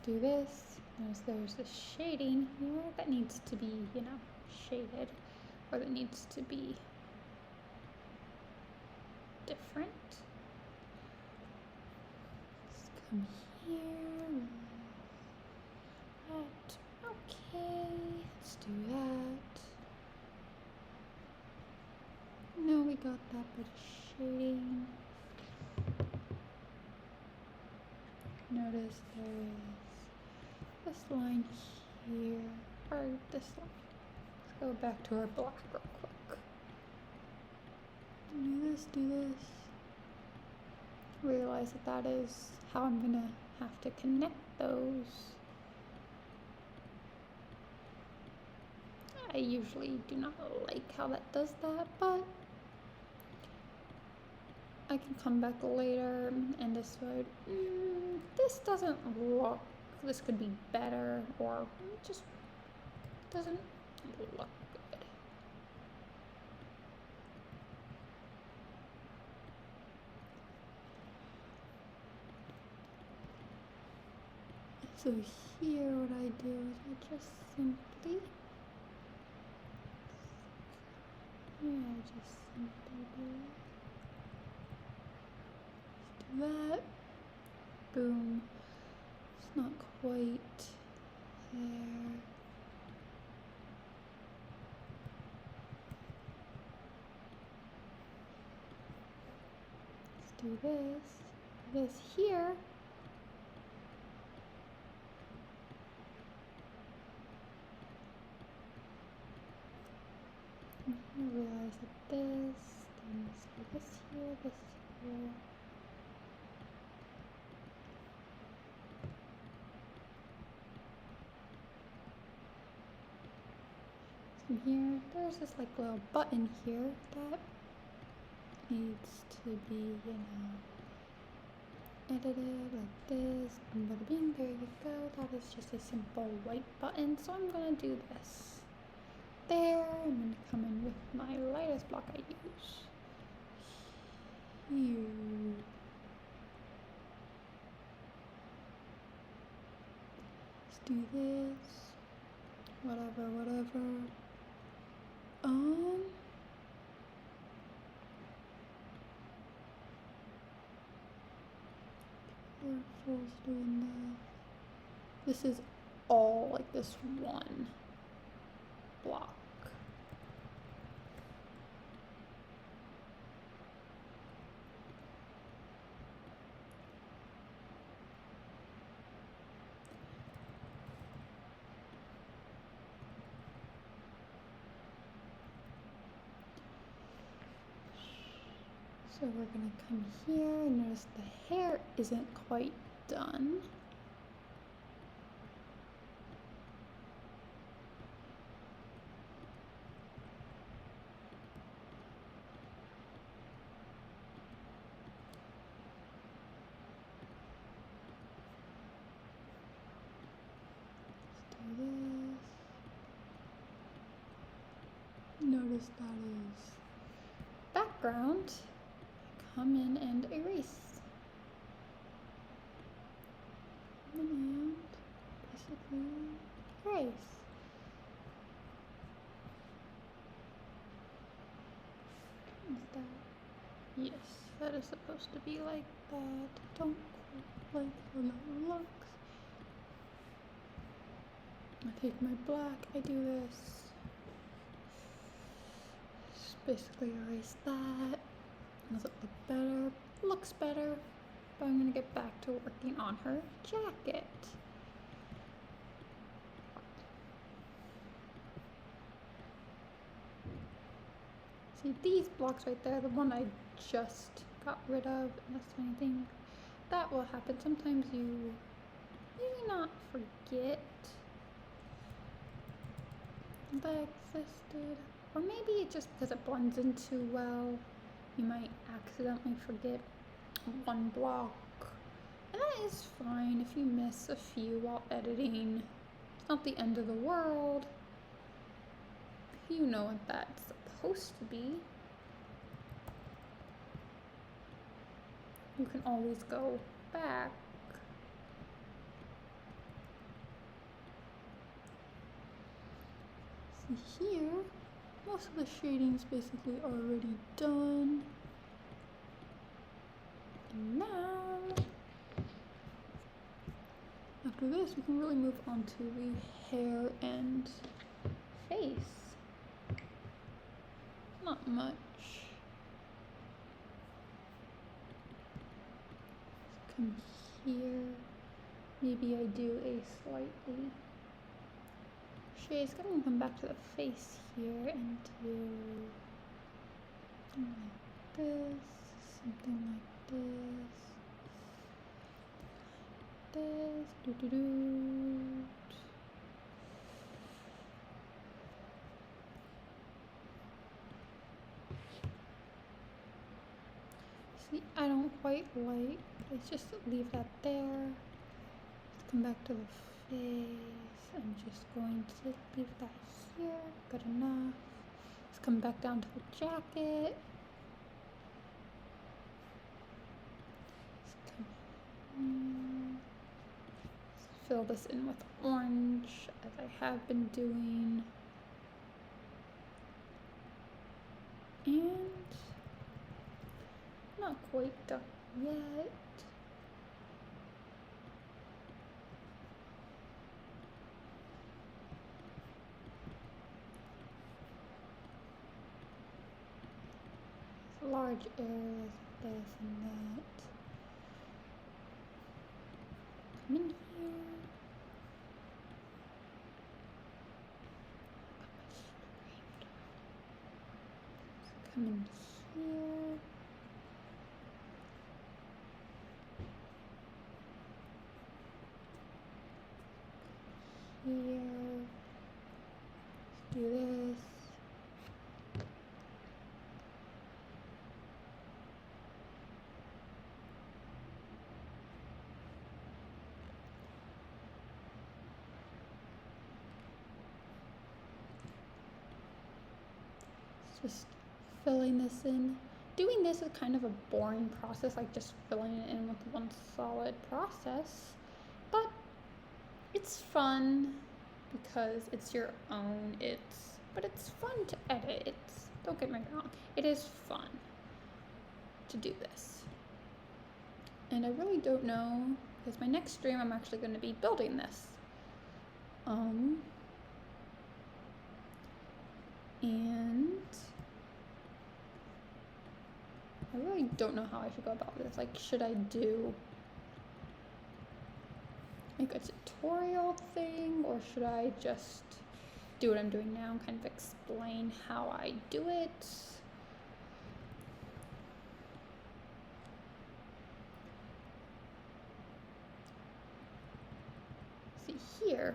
Do this. Notice there's this shading here that needs to be, shaded, or that needs to be different. Let's come here. That. Okay. Let's do that. No, we got that bit of shading. Notice there is this line here, or this line. Let's go back to our black real quick. Do do this. Realize that that is how I'm gonna have to connect those. I usually do not like how that does that, but I can come back later and decide, this doesn't look, this could be better, or just doesn't look good. So here what I do is I just simply, do that. Boom. It's not quite there. Let's do this here. I realize that this, then let's do this here, From here, there's this like little button here that needs to be, edited like this. Bada bing, there you go. That is just a simple white button, so I'm gonna do this. There, I'm going to come in with my lightest block I use. Here. Let's do this. Whatever. Careful's doing that. This is all like this one block. So we're gonna come here and notice the hair isn't quite done. Let's do this. Notice that is background. Come in and erase. And basically erase. Is that? Yes, that is supposed to be like that. Don't quite like how that looks. I take my black, I do this. Just basically erase that. Does it look better? Looks better. But I'm gonna get back to working on her jacket. See these blocks right there, the one I just got rid of, and that's the only thing that will happen. Sometimes you maybe not forget that existed, or maybe it's just because it blends in too well. You might accidentally forget one block, and that is fine if you miss a few while editing. It's not the end of the world. You know what that's supposed to be. You can always go back. See here, most of the shading's basically already done. And now, after this, we can really move on to the hair and face. Not much. Let's come here. Maybe I do a slightly shades. I'm gonna come back to the face here and do this, something like this, doo-doo-doo. See, I don't quite like, let's just leave that there. Let's come back to the face. I'm just going to leave that here, good enough. Let's come back down to the jacket. Let's fill this in with orange, as I have been doing. And not quite done yet. Large areas of this and that. Come in here. Come in here. Here. Let's do this. Just filling this in. Doing this is kind of a boring process, like just filling it in with one solid process, but it's fun because it's your own. But it's fun to edit. Don't get me wrong, it is fun to do this. And I really don't know, because my next stream I'm actually going to be building this. And I really don't know how I should go about this. Like, should I do like a tutorial thing, or should I just do what I'm doing now and kind of explain how I do it? See here,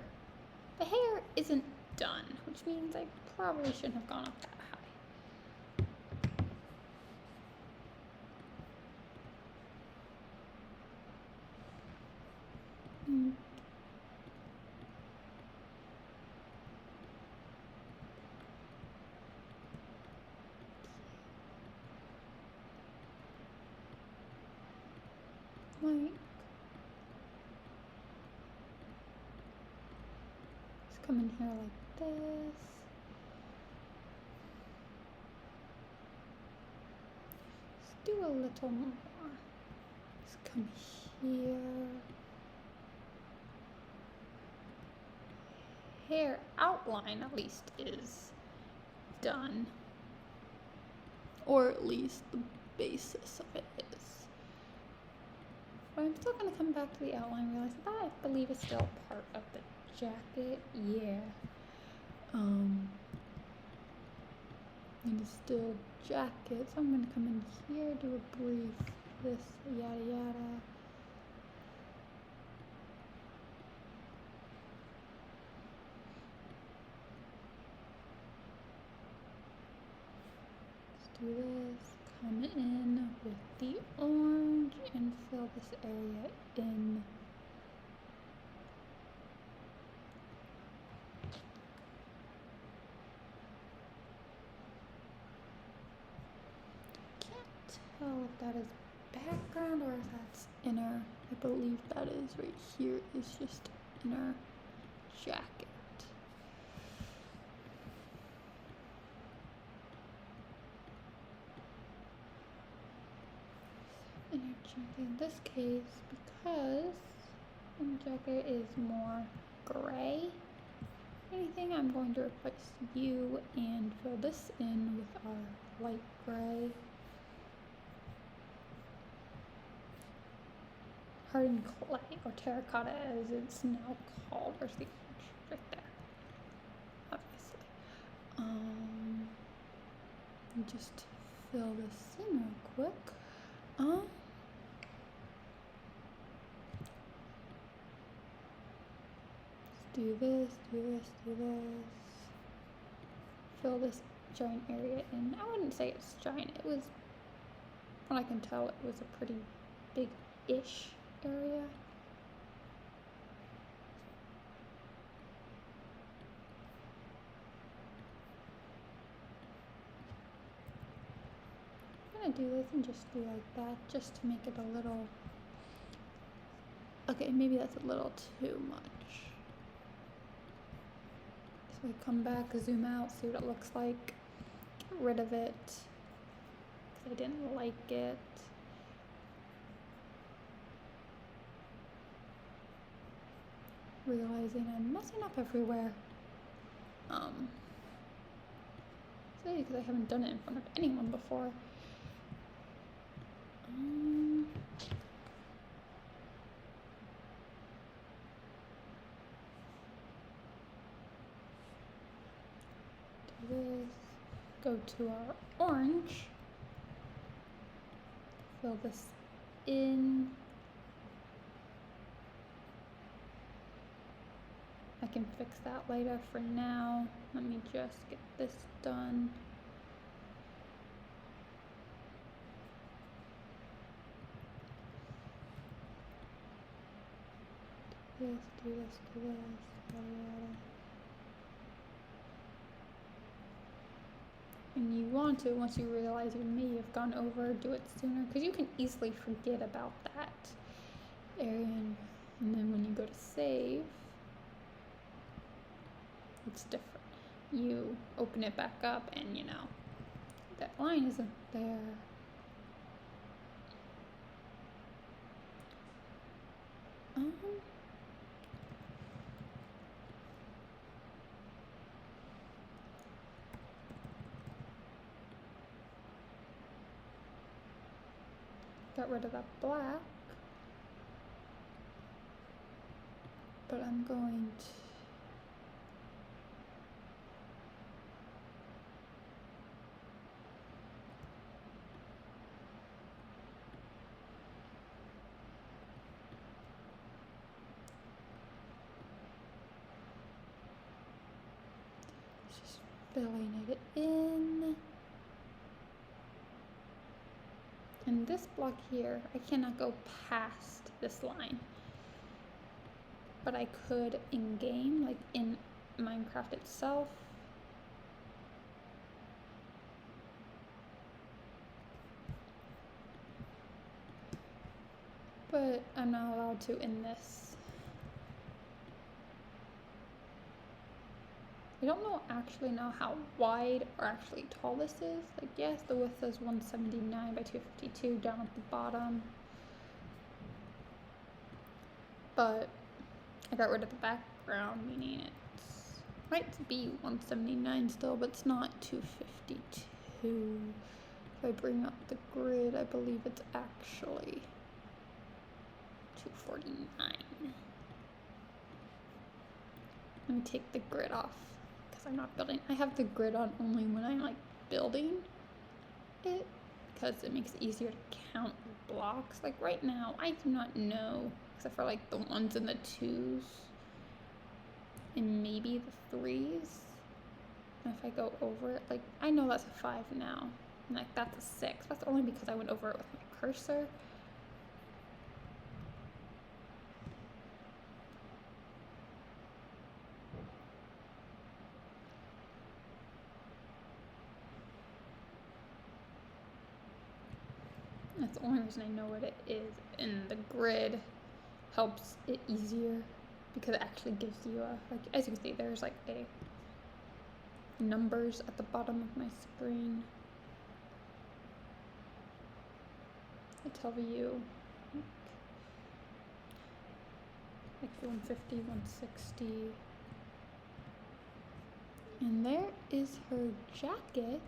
the hair isn't done, which means I probably shouldn't have gone up that high. Like, let's come in here like this. Let's do a little more. Let's come here. Hair outline at least is done, or at least the basis of it is. But I'm still going to come back to the outline, realize that I believe is still part of the jacket. Yeah. And it's still jacket, so I'm going to come in here, do a brief this, yada yada. Let's do this, come in with the orange and fill this area in. Can't tell if that is background or if that's inner. I believe that is right here is just inner jacket. Inner jacket in this case, because inner jacket is more gray. Anything, I'm going to replace you and fill this in with our light gray. Hardened clay, or terracotta as it's now called. Where's the orange? Right there. Obviously. And just fill this in real quick. Let's do this. Fill this giant area in. I wouldn't say it's giant. It was, from what I can tell, it was a pretty big-ish area. I'm gonna do this and just do like that, just to make it a little, okay, maybe that's a little too much. So we come back, zoom out, see what it looks like, get rid of it, because I didn't like it. Realizing I'm messing up everywhere. Because I haven't done it in front of anyone before. Do this. Go to our orange. Fill this in. I can fix that later. For now, let me just get this done. Do this, yada yada. And you want to, once you realize you may have gone over, do it sooner, because you can easily forget about that area. And then when you go to save, it's different. You open it back up and that line isn't there. Got rid of that black, but I'm going to just filling it in. And this block here, I cannot go past this line. But I could in-game, like in Minecraft itself. But I'm not allowed to in this. I don't actually know how wide or actually tall this is. Like, yes, the width is 179 by 252 down at the bottom. But I got rid of the background, meaning it might be 179 still, but it's not 252. If I bring up the grid, I believe it's actually 249. Let me take the grid off. I'm not building. I have the grid on only when I'm like building it, because it makes it easier to count blocks. Like right now, I do not know, except for like the ones and the twos, and maybe the threes. And if I go over it, like I know that's a 5 now, and like that's a 6. That's only because I went over it with my cursor. That's the only reason I know what it is, and the grid helps it easier because it actually gives you a, like, as you can see, there's like a numbers at the bottom of my screen. I tell you like 150, 160. And there is her jacket.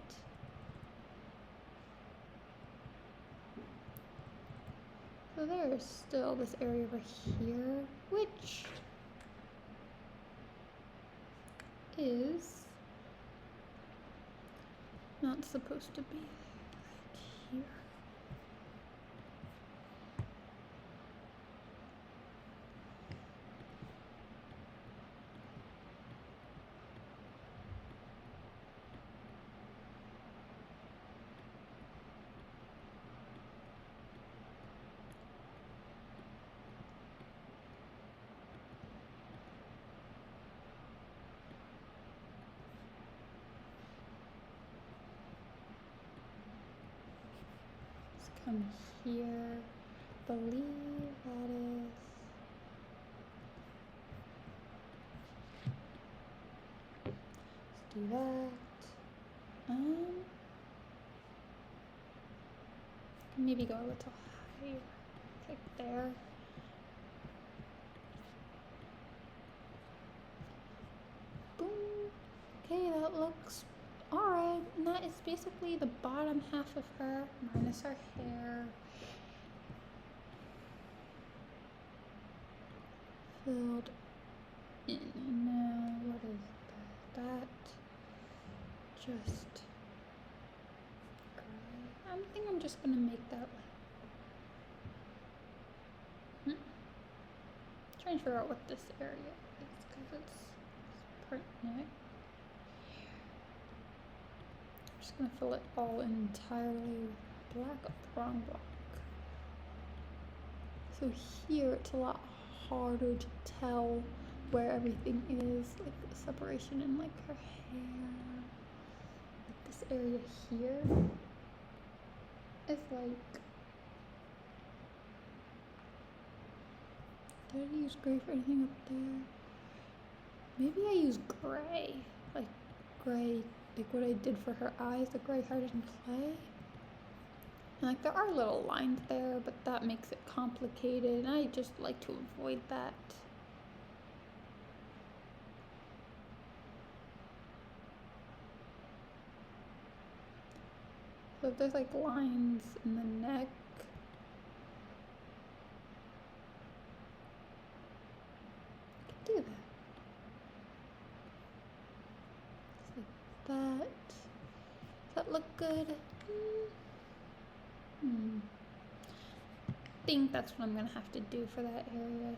So there is still this area over here, which is not supposed to be there. here. Come here, believe that is. Let's do that. Maybe go a little higher, like there. Boom. Okay, that looks alright. And that is basically the bottom half of her, minus her hair. Filled in. Now, what is that? Just gray. I think I'm just gonna make that like. Trying to figure out what this area is because it's pertinent. I'm just gonna fill it all entirely with black. Oh, the wrong block. So here it's a lot harder to tell where everything is, like the separation in like her hair. Like this area here is like, did I use gray for anything up there? Maybe I use gray, like what I did for her eyes, the gray hardened clay. And like there are little lines there, but that makes it complicated, and I just like to avoid that. So if there's like lines in the neck, I can do that. Just like that. Does that look good? I think that's what I'm gonna have to do for that area.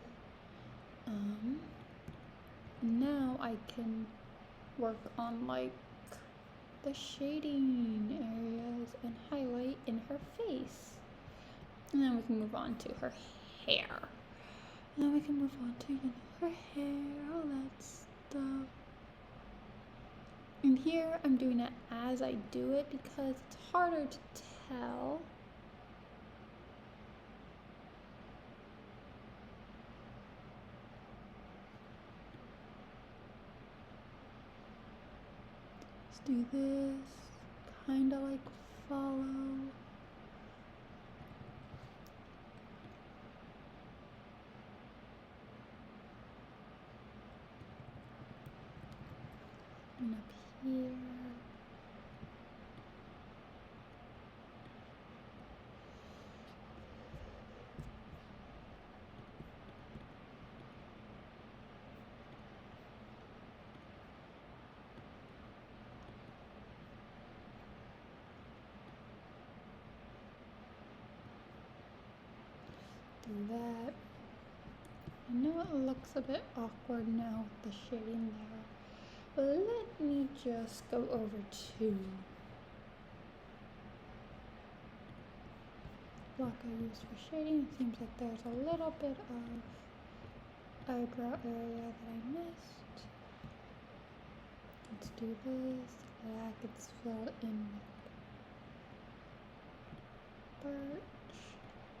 Now I can work on like the shading areas and highlight in her face. And then we can move on to her hair. And then we can move on to her hair, all that stuff. And here I'm doing it as I do it because it's harder to tell. Let's do this, kind of like follow. And up here. Do that. I know it looks a bit awkward now with the shading there, but let me just go over to block I used for shading. It seems like there's a little bit of eyebrow area that I missed. Let's do this. That gets filled in with birch.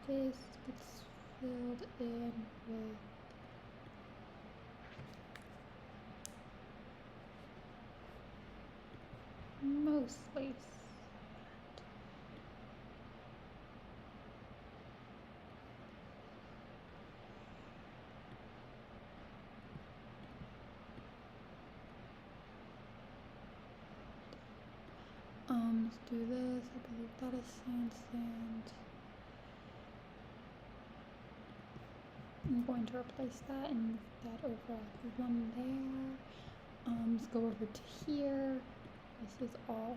This gets filled in with mostly let's do this. I believe that is sand. I'm going to replace that and move that over one there. Let's go over to here. This is all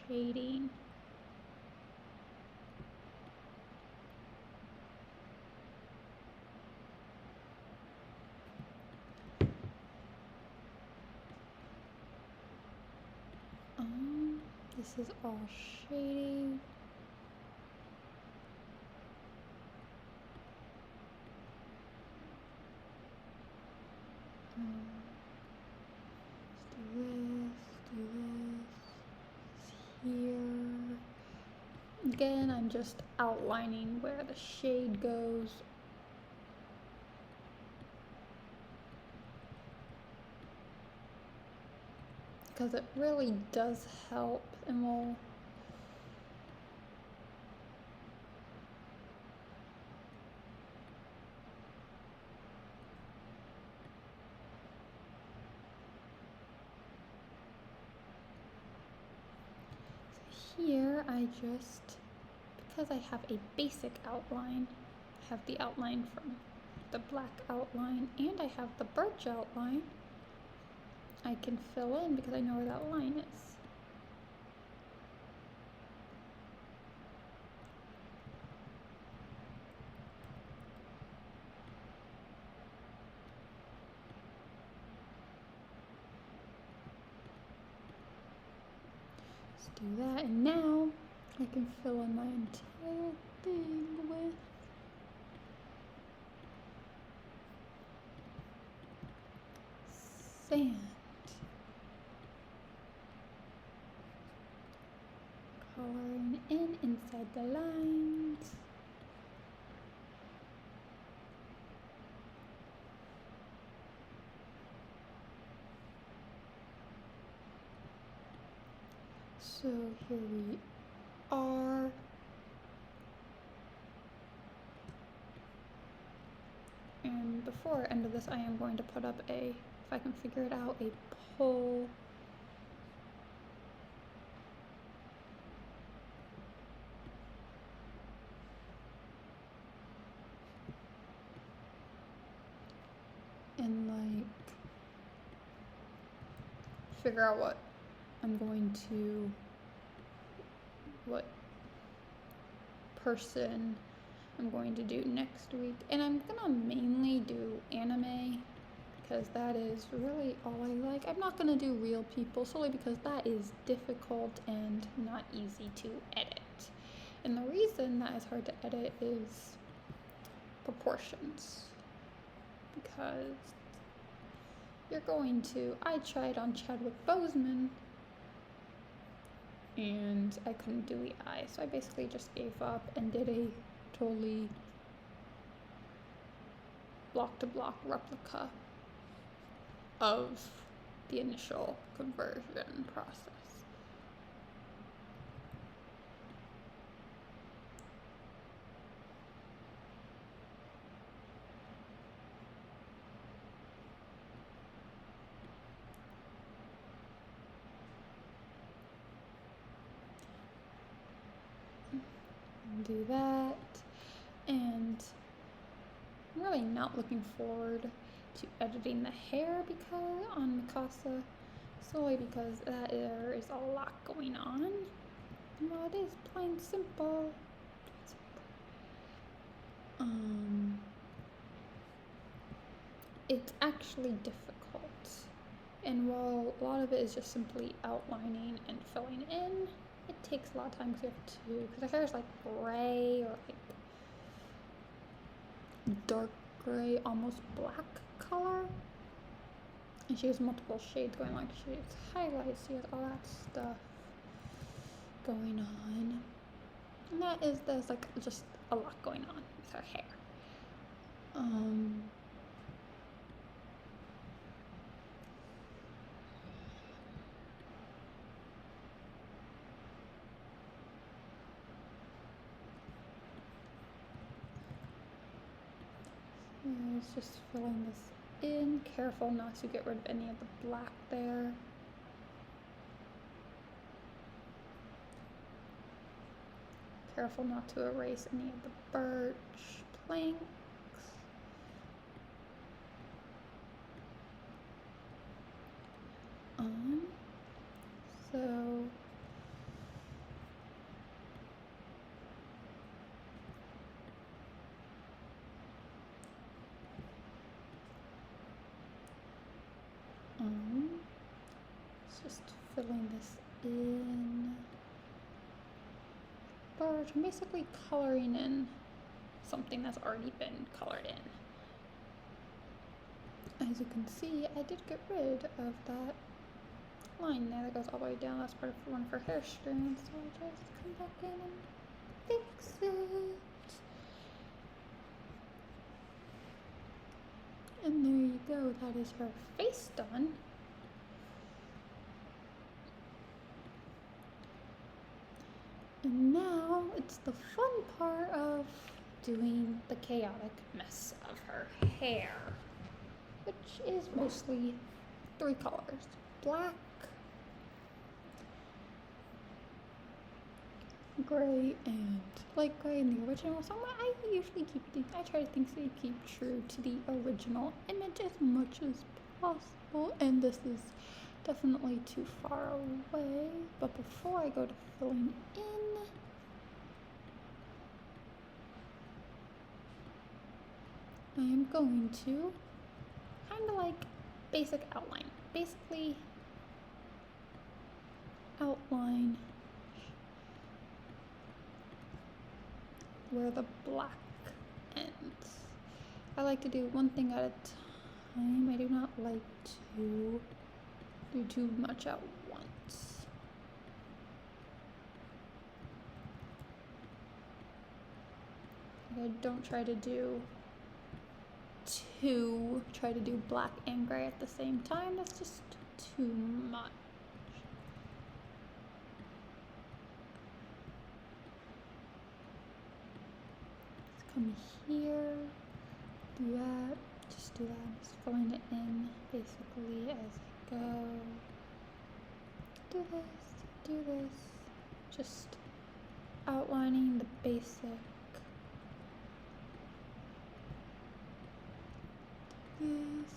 shading. This is all shady. Let's do this here. Again, I'm just outlining where the shade goes. Because it really does help, and we'll here I just, because I have a basic outline, I have the outline from the black outline and I have the birch outline, I can fill in because I know where that line is. Let's do that, and now I can fill in my entire thing with sand. Coloring in inside the lines. So here we are. And before end of this, I am going to put up a, if I can figure it out, a poll. And like figure out what I'm going to, what person I'm going to do next week. And I'm gonna mainly do anime because that is really all I like. I'm not gonna do real people solely because that is difficult and not easy to edit. And the reason that is hard to edit is proportions. Because you're going to, I tried on Chadwick Boseman and I couldn't do the eye, so I basically just gave up and did a totally block to block replica of the initial conversion process. Do that, and I'm really not looking forward to editing the hair because on Mikasa, solely because there is a lot going on. Well, it is plain simple. It's actually difficult, and while a lot of it is just simply outlining and filling in, it takes a lot of time because you have to, because her hair is like gray or like dark gray, almost black color. And she has multiple shades going on. She has highlights, she has all that stuff going on. And there's like just a lot going on with her hair. It's just filling this in. Careful not to get rid of any of the black there. Careful not to erase any of the birch planks. So it's just filling this in. brush. I'm basically coloring in something that's already been colored in. As you can see, I did get rid of that line there that goes all the way down. That's part of one of her hair strands. So I'll just come back in and fix it. And there you go. That is her face done. And now it's the fun part of doing the chaotic mess of her hair, which is mostly 3 colors: black, gray, and light gray in the original. So I usually I try to keep true to the original image as much as possible, and this is definitely too far away. But before I go to filling in, I am going to kind of like basic outline. Basically outline where the black ends. I like to do one thing at a time. I do not like to do too much at once. I don't try to do black and gray at the same time. That's just too much. Let's come here, do that, just do that, just filling it in basically as I go. Do this, just outlining the basic. This.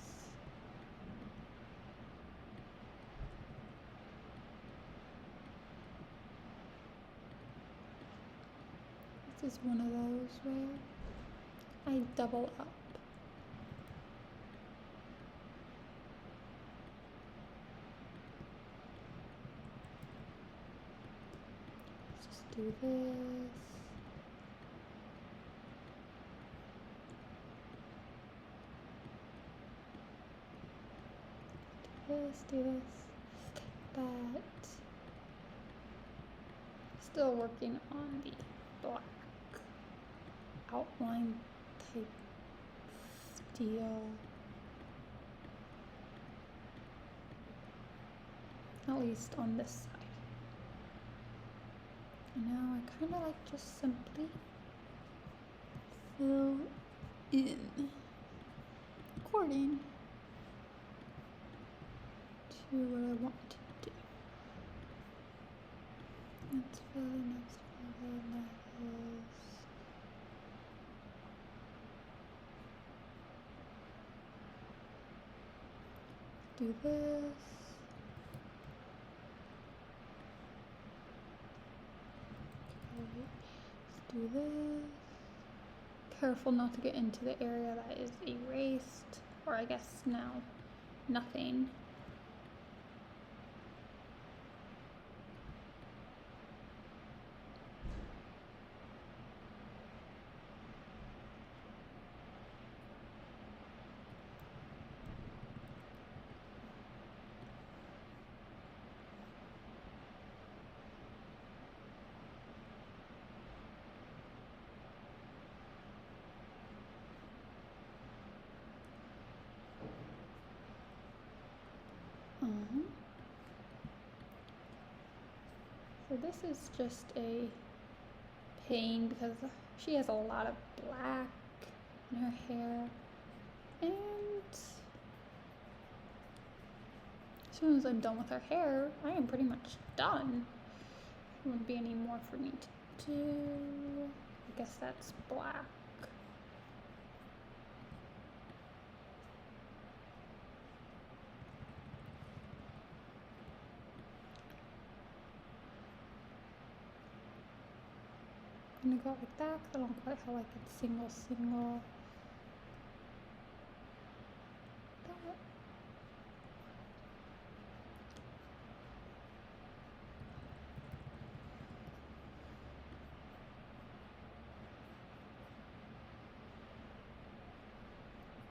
This is one of those where I double up. Let's just do this. Do this, that. Still working on the black outline type deal. At least on this side. And now I kind of like just simply fill in according to what I want to do. Let's fill in, let's fill in this. Do this. Okay, let's do this. Careful not to get into the area that is erased, or I guess now nothing. So this is just a pain because she has a lot of black in her hair, and as soon as I'm done with her hair, I am pretty much done. There wouldn't be any more for me to do. I guess that's black. I'm gonna go like that because I don't quite have like a single. That.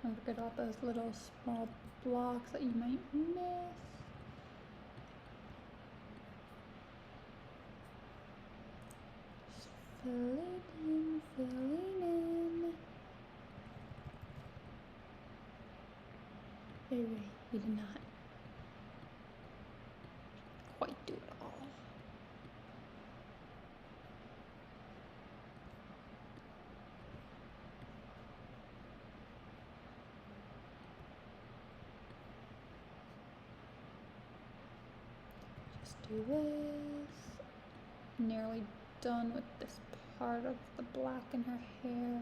Don't forget all those little small blocks that you might miss. Just filling in, filling in. Wait, we did not quite do it all. Just do this. Nearly done with this part of the black in her hair.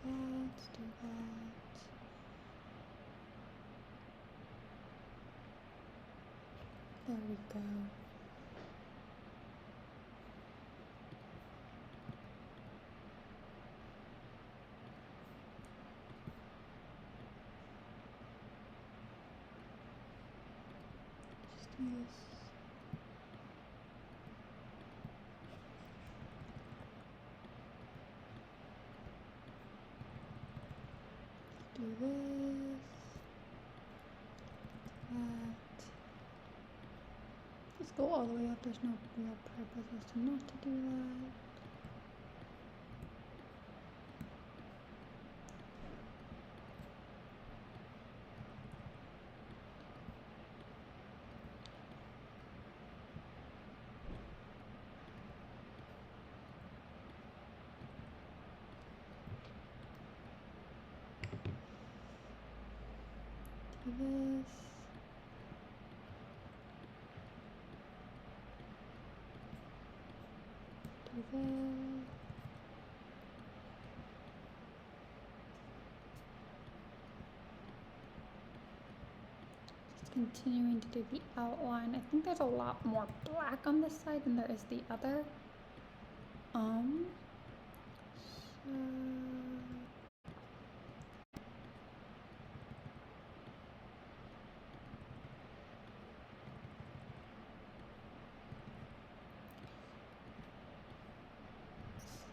Let's do that. There we go. Just do this. Do this. That. Just go all the way up. There's no real purpose as to not to do that. Do this. Do that. Just continuing to do the outline. I think there's a lot more black on this side than there is the other.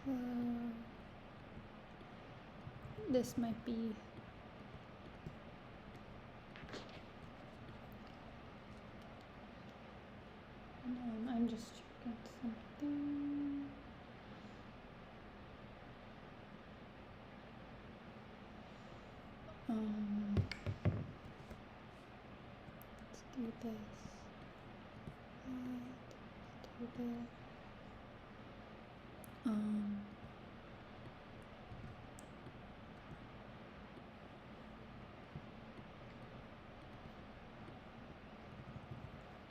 So this might be I'm just checking something. Let's do this. Let's do this.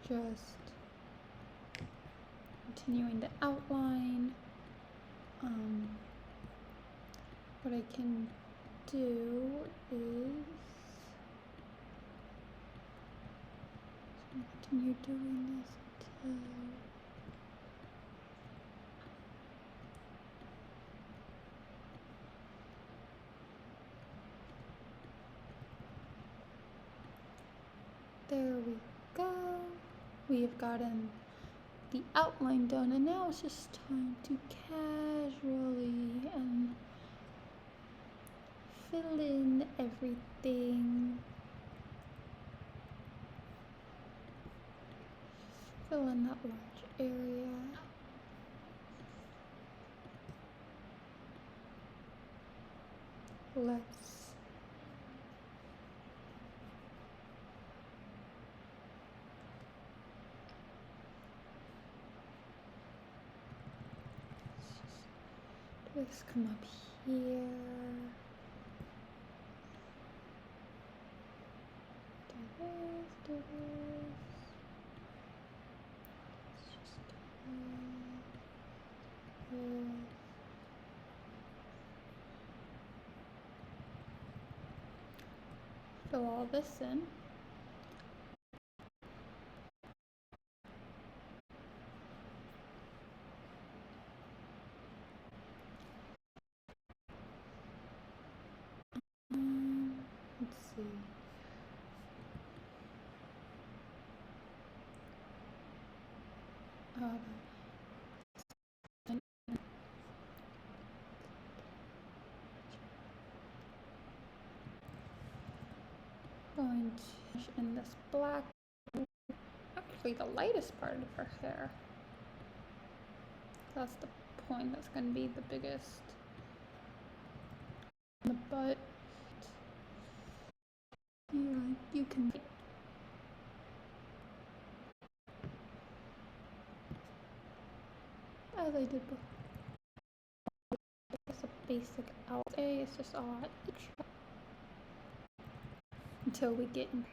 Just continuing the outline. What I can do is continue doing this until there we go. We have gotten the outline done, and now it's just time to casually and fill in everything. Fill in that large area. Let's just come up here. Do this, do this. Let's just do this. Fill all this in. Let's see. Going to finish in this black, actually the lightest part of her hair. That's the point that's going to be the biggest. The butt. You can. As I did before. It's a basic outlay. It's just all until we get in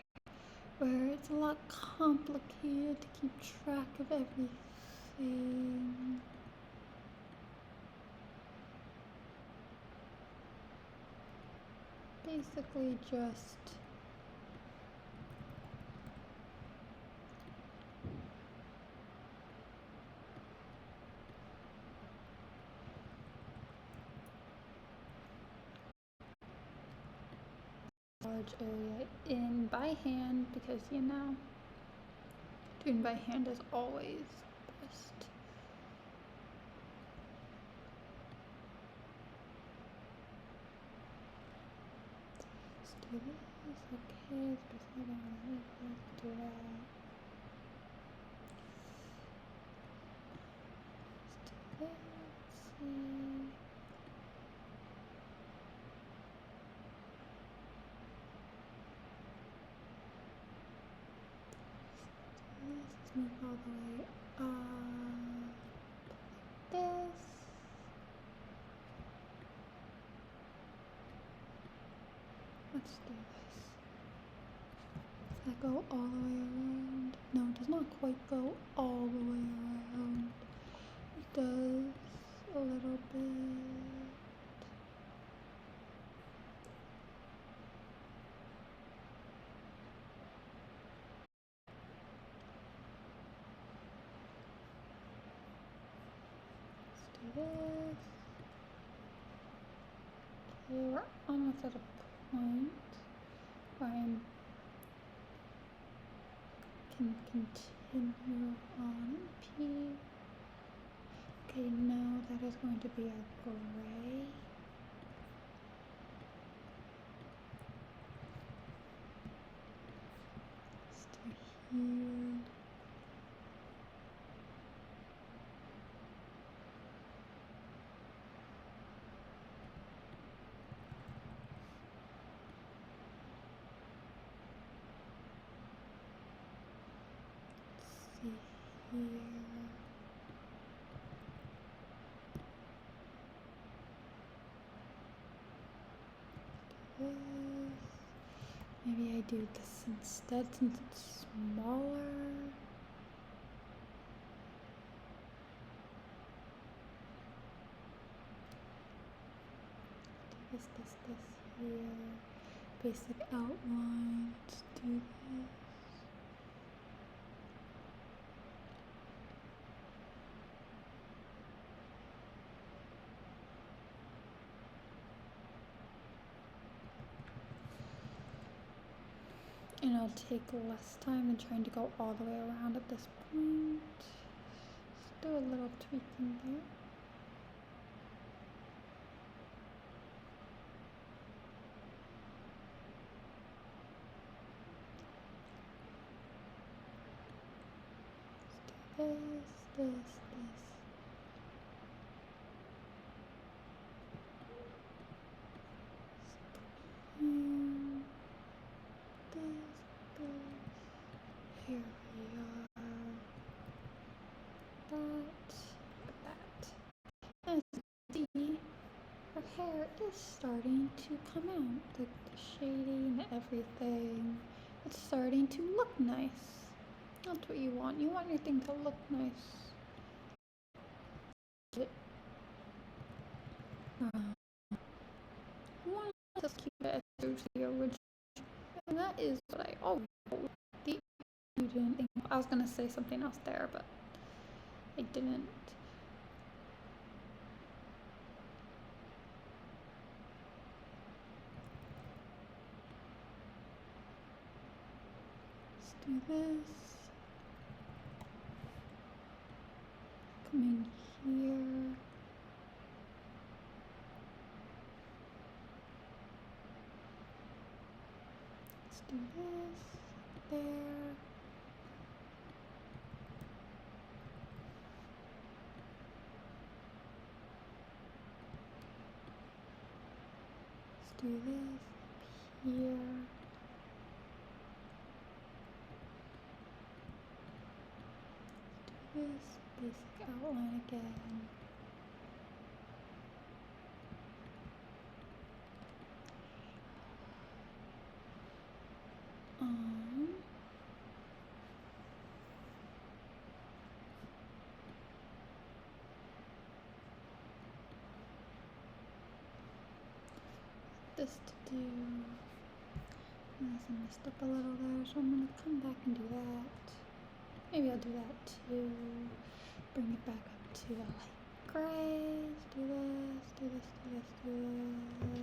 where it's a lot complicated to keep track of everything. Basically just large area in by hand, because you know doing by hand is always best. Let's do this. Okay, let's do that. Let's see. Let's move all the way up like this. Let's do this. Does that go all the way around? No, it does not quite go all the way around. It does a little bit. This. Okay, we're almost at a point where I can continue on P. Okay, now that is going to be a gray. Let's do here. See here. This. Maybe I do this instead since it's smaller. Do this here. Basic outline. Let's do this. And I'll take less time than trying to go all the way around at this point. Let's do a little tweaking there. Let's do this. Here we are. That. As you can see, her hair is starting to come out. The shading, everything. It's starting to look nice. That's what you want. You want your thing to look nice. You want to just keep it as true to the original. And that is what I always do. You didn't think I was gonna say something else there, but I didn't. Let's do this. come in here. Let's do this there. Let's do this here. Let's do this basic outline again. This to do. I messed up a little there, so I'm gonna come back and do that. Maybe I'll do that too. Bring it back up to the light gray. Do this, do this, do this, do this.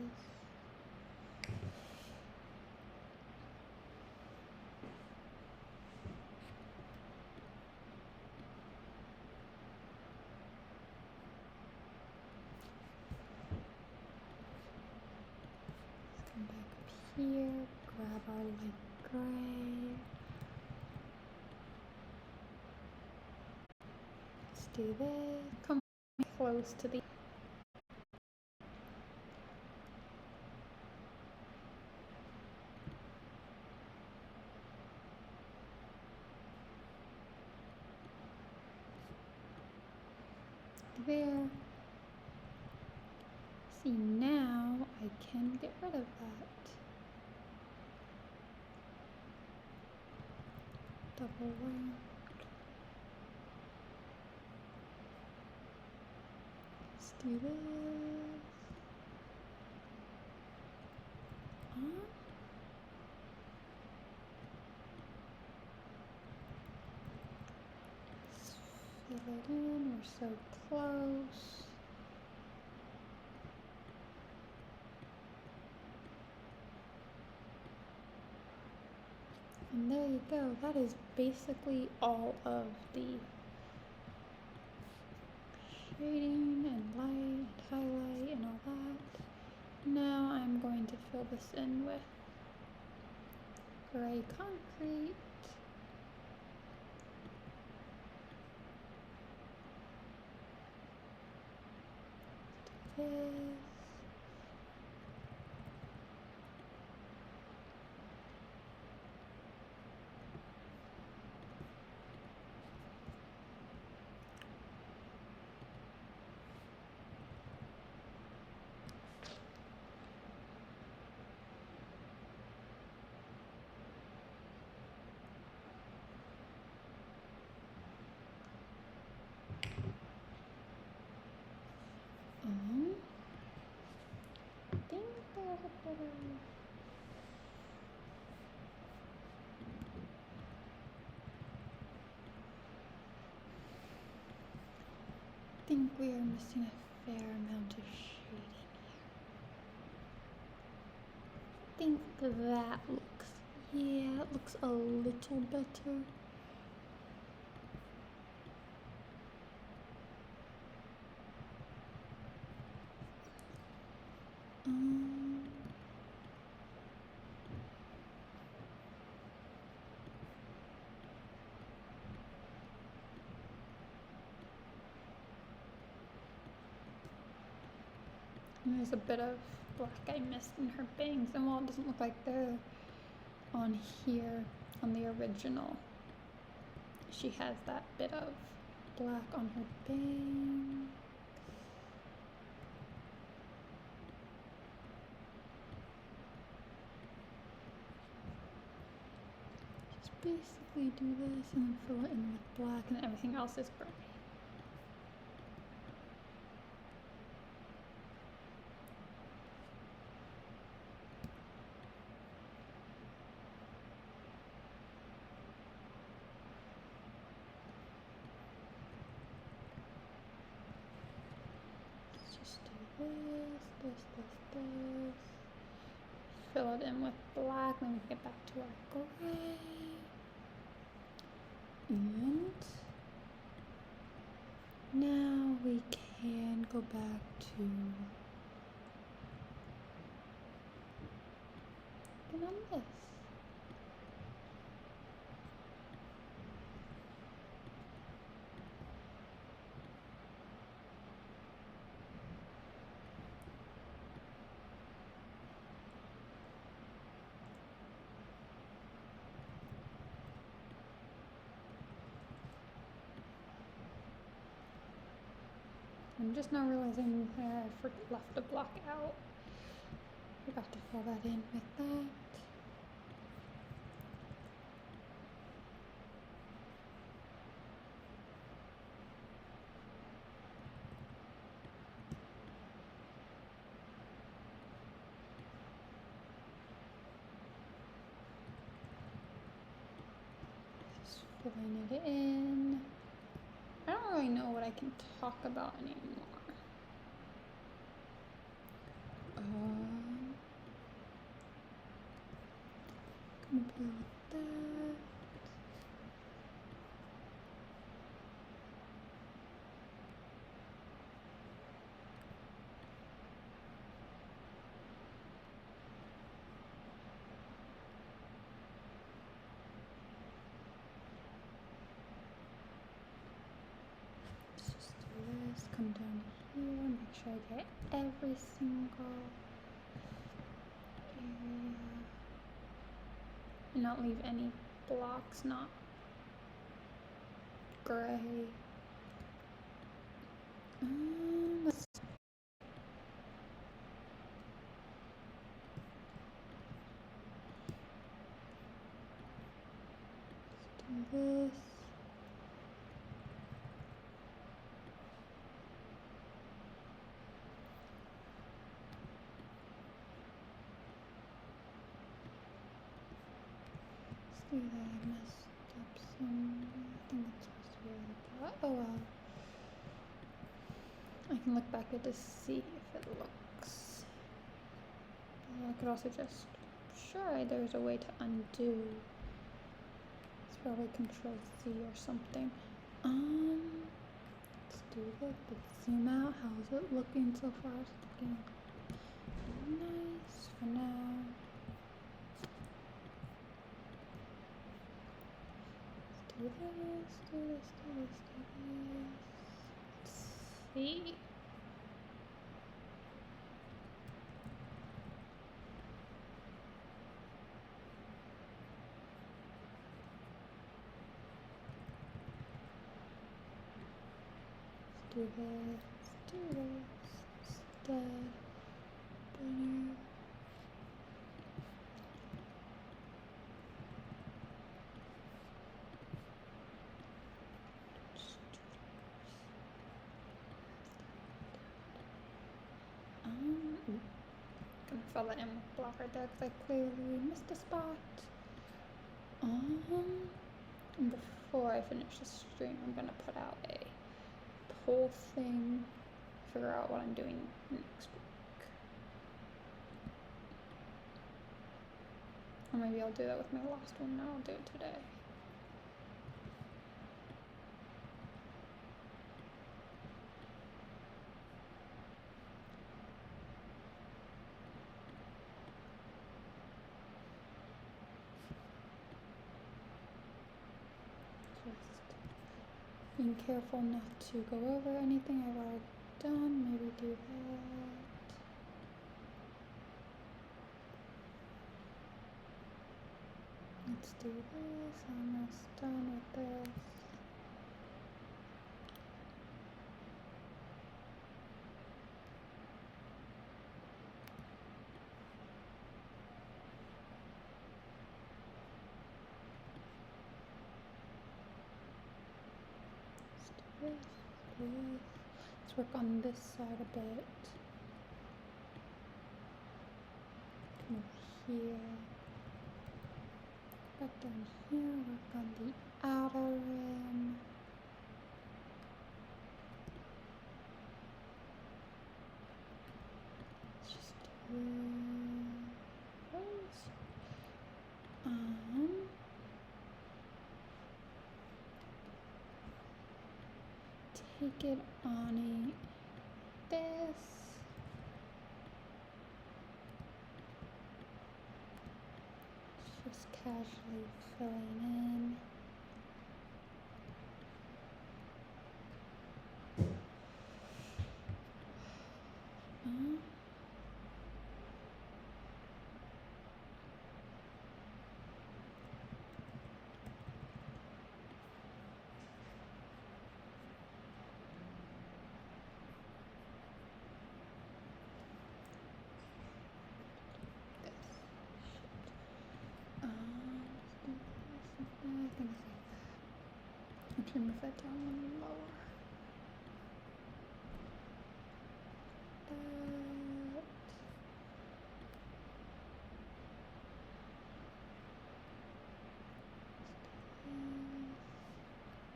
Let's come back up here, grab our light gray. Let's do this. Come close to the there. See, now I can get rid of that. Double round. Let's do this. Let's fill it in. We're so close. And there you go. That is basically all of the shading and light and highlight and all that. Now I'm going to fill this in with gray concrete. This. I think there's a bit of I think we are missing a fair amount of shading here. I think that looks, yeah, it looks a little better. There's a bit of black I missed in her bangs, and while it doesn't look like they're on here on the original, she has that bit of black on her bangs. Just basically do this and then fill it in with black, and everything else is gray. This. Fill it in with black, then we can get back to our gray. And Now we can go back to and on this. I'm just now realizing that I left a block out. Forgot to fill that in with that. Just filling it in. I don't really know what I can talk about anymore. Gonna play with that. Let's just do this. Come down here. Make sure I get every single area. And not leave any blocks not gray. Let's do this. See that I messed up some. I think it's supposed to be like that. Oh well. I can look back at this, see if it looks. I could also just. Sure, there's a way to undo. It's probably Control C or something. Let's do this. Let's zoom out. How's it looking so far? It's looking nice for now. Do this, do this, do this, do this. Let's see. Let's do this instead. Better. Gonna fill that in with block right there because I clearly missed a spot. And before I finish the stream, I'm gonna put out a poll thing, figure out what I'm doing next week. Or maybe I'll do that with my last one, now I'll do it today. Just being careful not to go over anything I've already done. Maybe do that. Let's do this. Almost done with this. Let's work on this side a bit. Come over here. Back down here, work on the outer rim. Let's just do this. take it on this. Just casually filling in. I'm trying to move that down a little lower.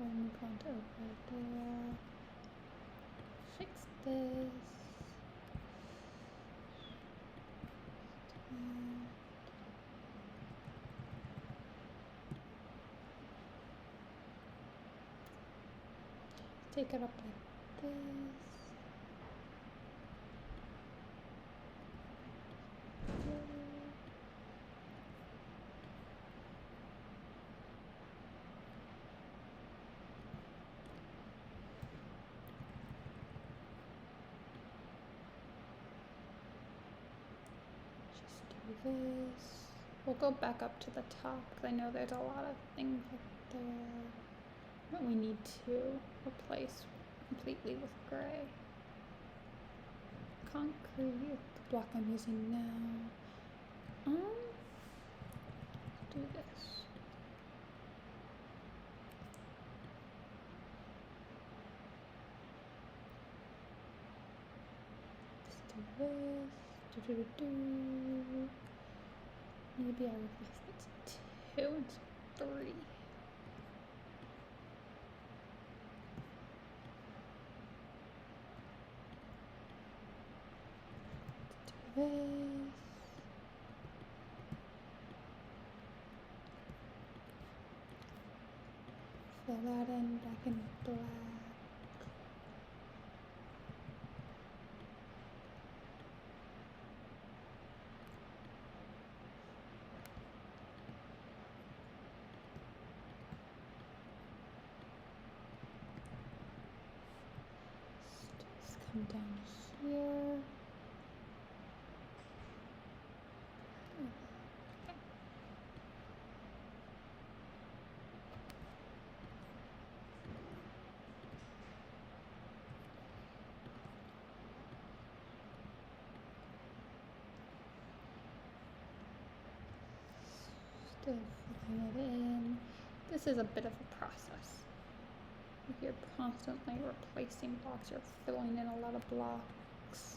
We'll move on to over there. Fix this. Take it up like this. Just do this. We'll go back up to the top because I know there's a lot of things up there that we need to replace completely with gray. Concrete, the block I'm using now. Do this. Let's do this. Maybe I replace it to 2 and 3. This. Fill that in back in black. Just come down here. Still filling it in. This is a bit of a process. You're constantly replacing blocks, you're filling in a lot of blocks.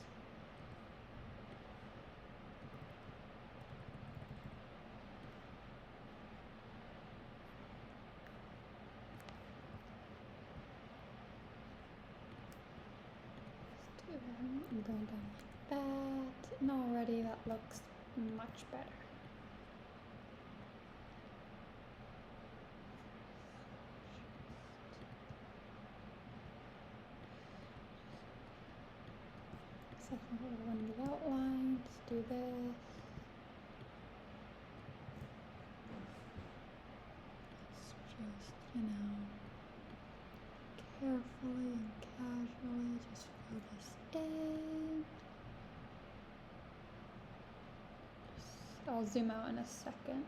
I'm going down like that, and already that looks much better. Second one in the outline, just do this. Let's just, carefully and casually just fill this in. I'll zoom out in a second.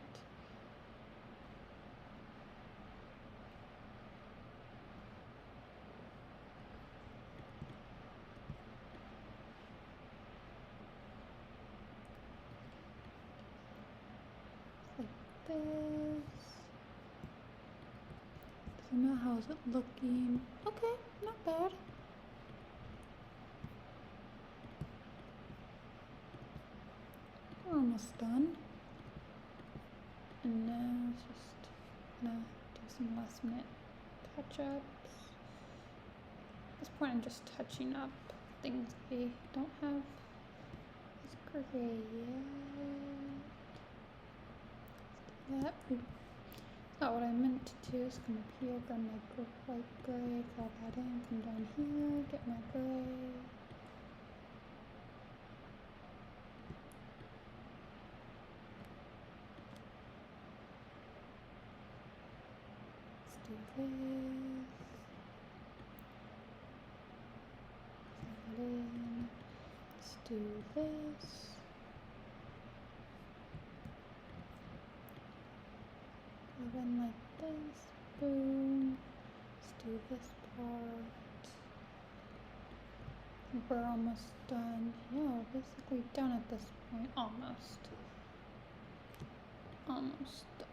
Like this. So now how's it looking? Okay, not bad. We're almost done. And now it's just gonna do some last minute touch-ups. At this point I'm just touching up things I don't have as gray yet. Let's do that. Oh, what I meant to do is come up here, grab my light gray, fill that in, come down here, get my gray. Let's do this. Fill it in. Let's do this. Fill in like this. Boom. Let's do this part. We're almost done. Yeah, we're basically done at this point. Almost. Almost done.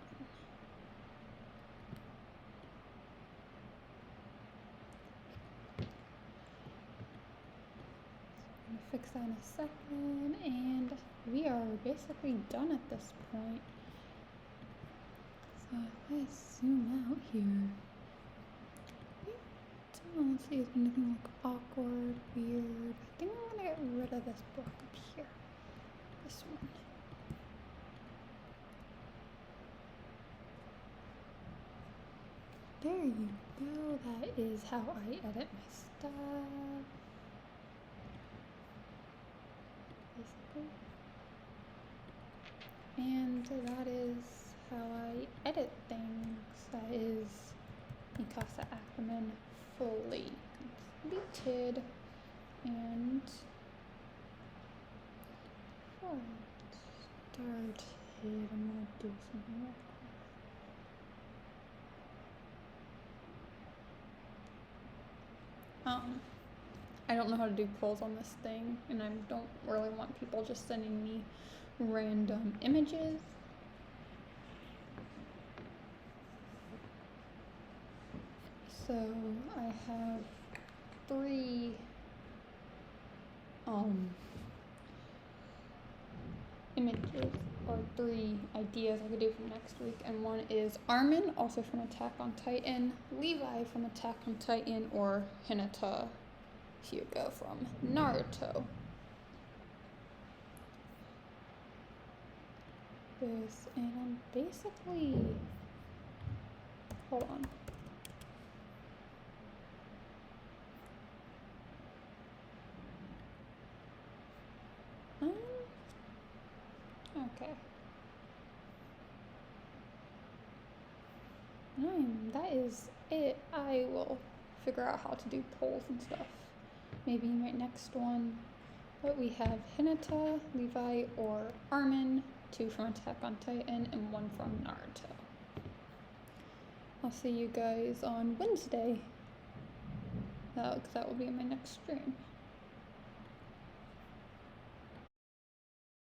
I'm gonna fix that in a second, and we are basically done at this point. So if I zoom out here, let's see if anything look awkward, weird. I think I'm gonna get rid of this block up here. This one. There you go. That is how I edit my stuff. Basically. And that is how I edit things. That is Mikasa Ackerman fully completed. And before I started, I'm gonna do something real quick. I don't know how to do polls on this thing, and I don't really want people just sending me random images. So I have 3 images or 3 ideas I could do for next week, and one is Armin, also from Attack on Titan, Levi from Attack on Titan, or Hinata Hyuga from Naruto. This, and I'm basically, hold on. Okay. That is it. I will figure out how to do polls and stuff. Maybe in my next one. But we have Hinata, Levi, or Armin, 2 from Attack on Titan, and 1 from Naruto. I'll see you guys on Wednesday. Because that will be my next stream.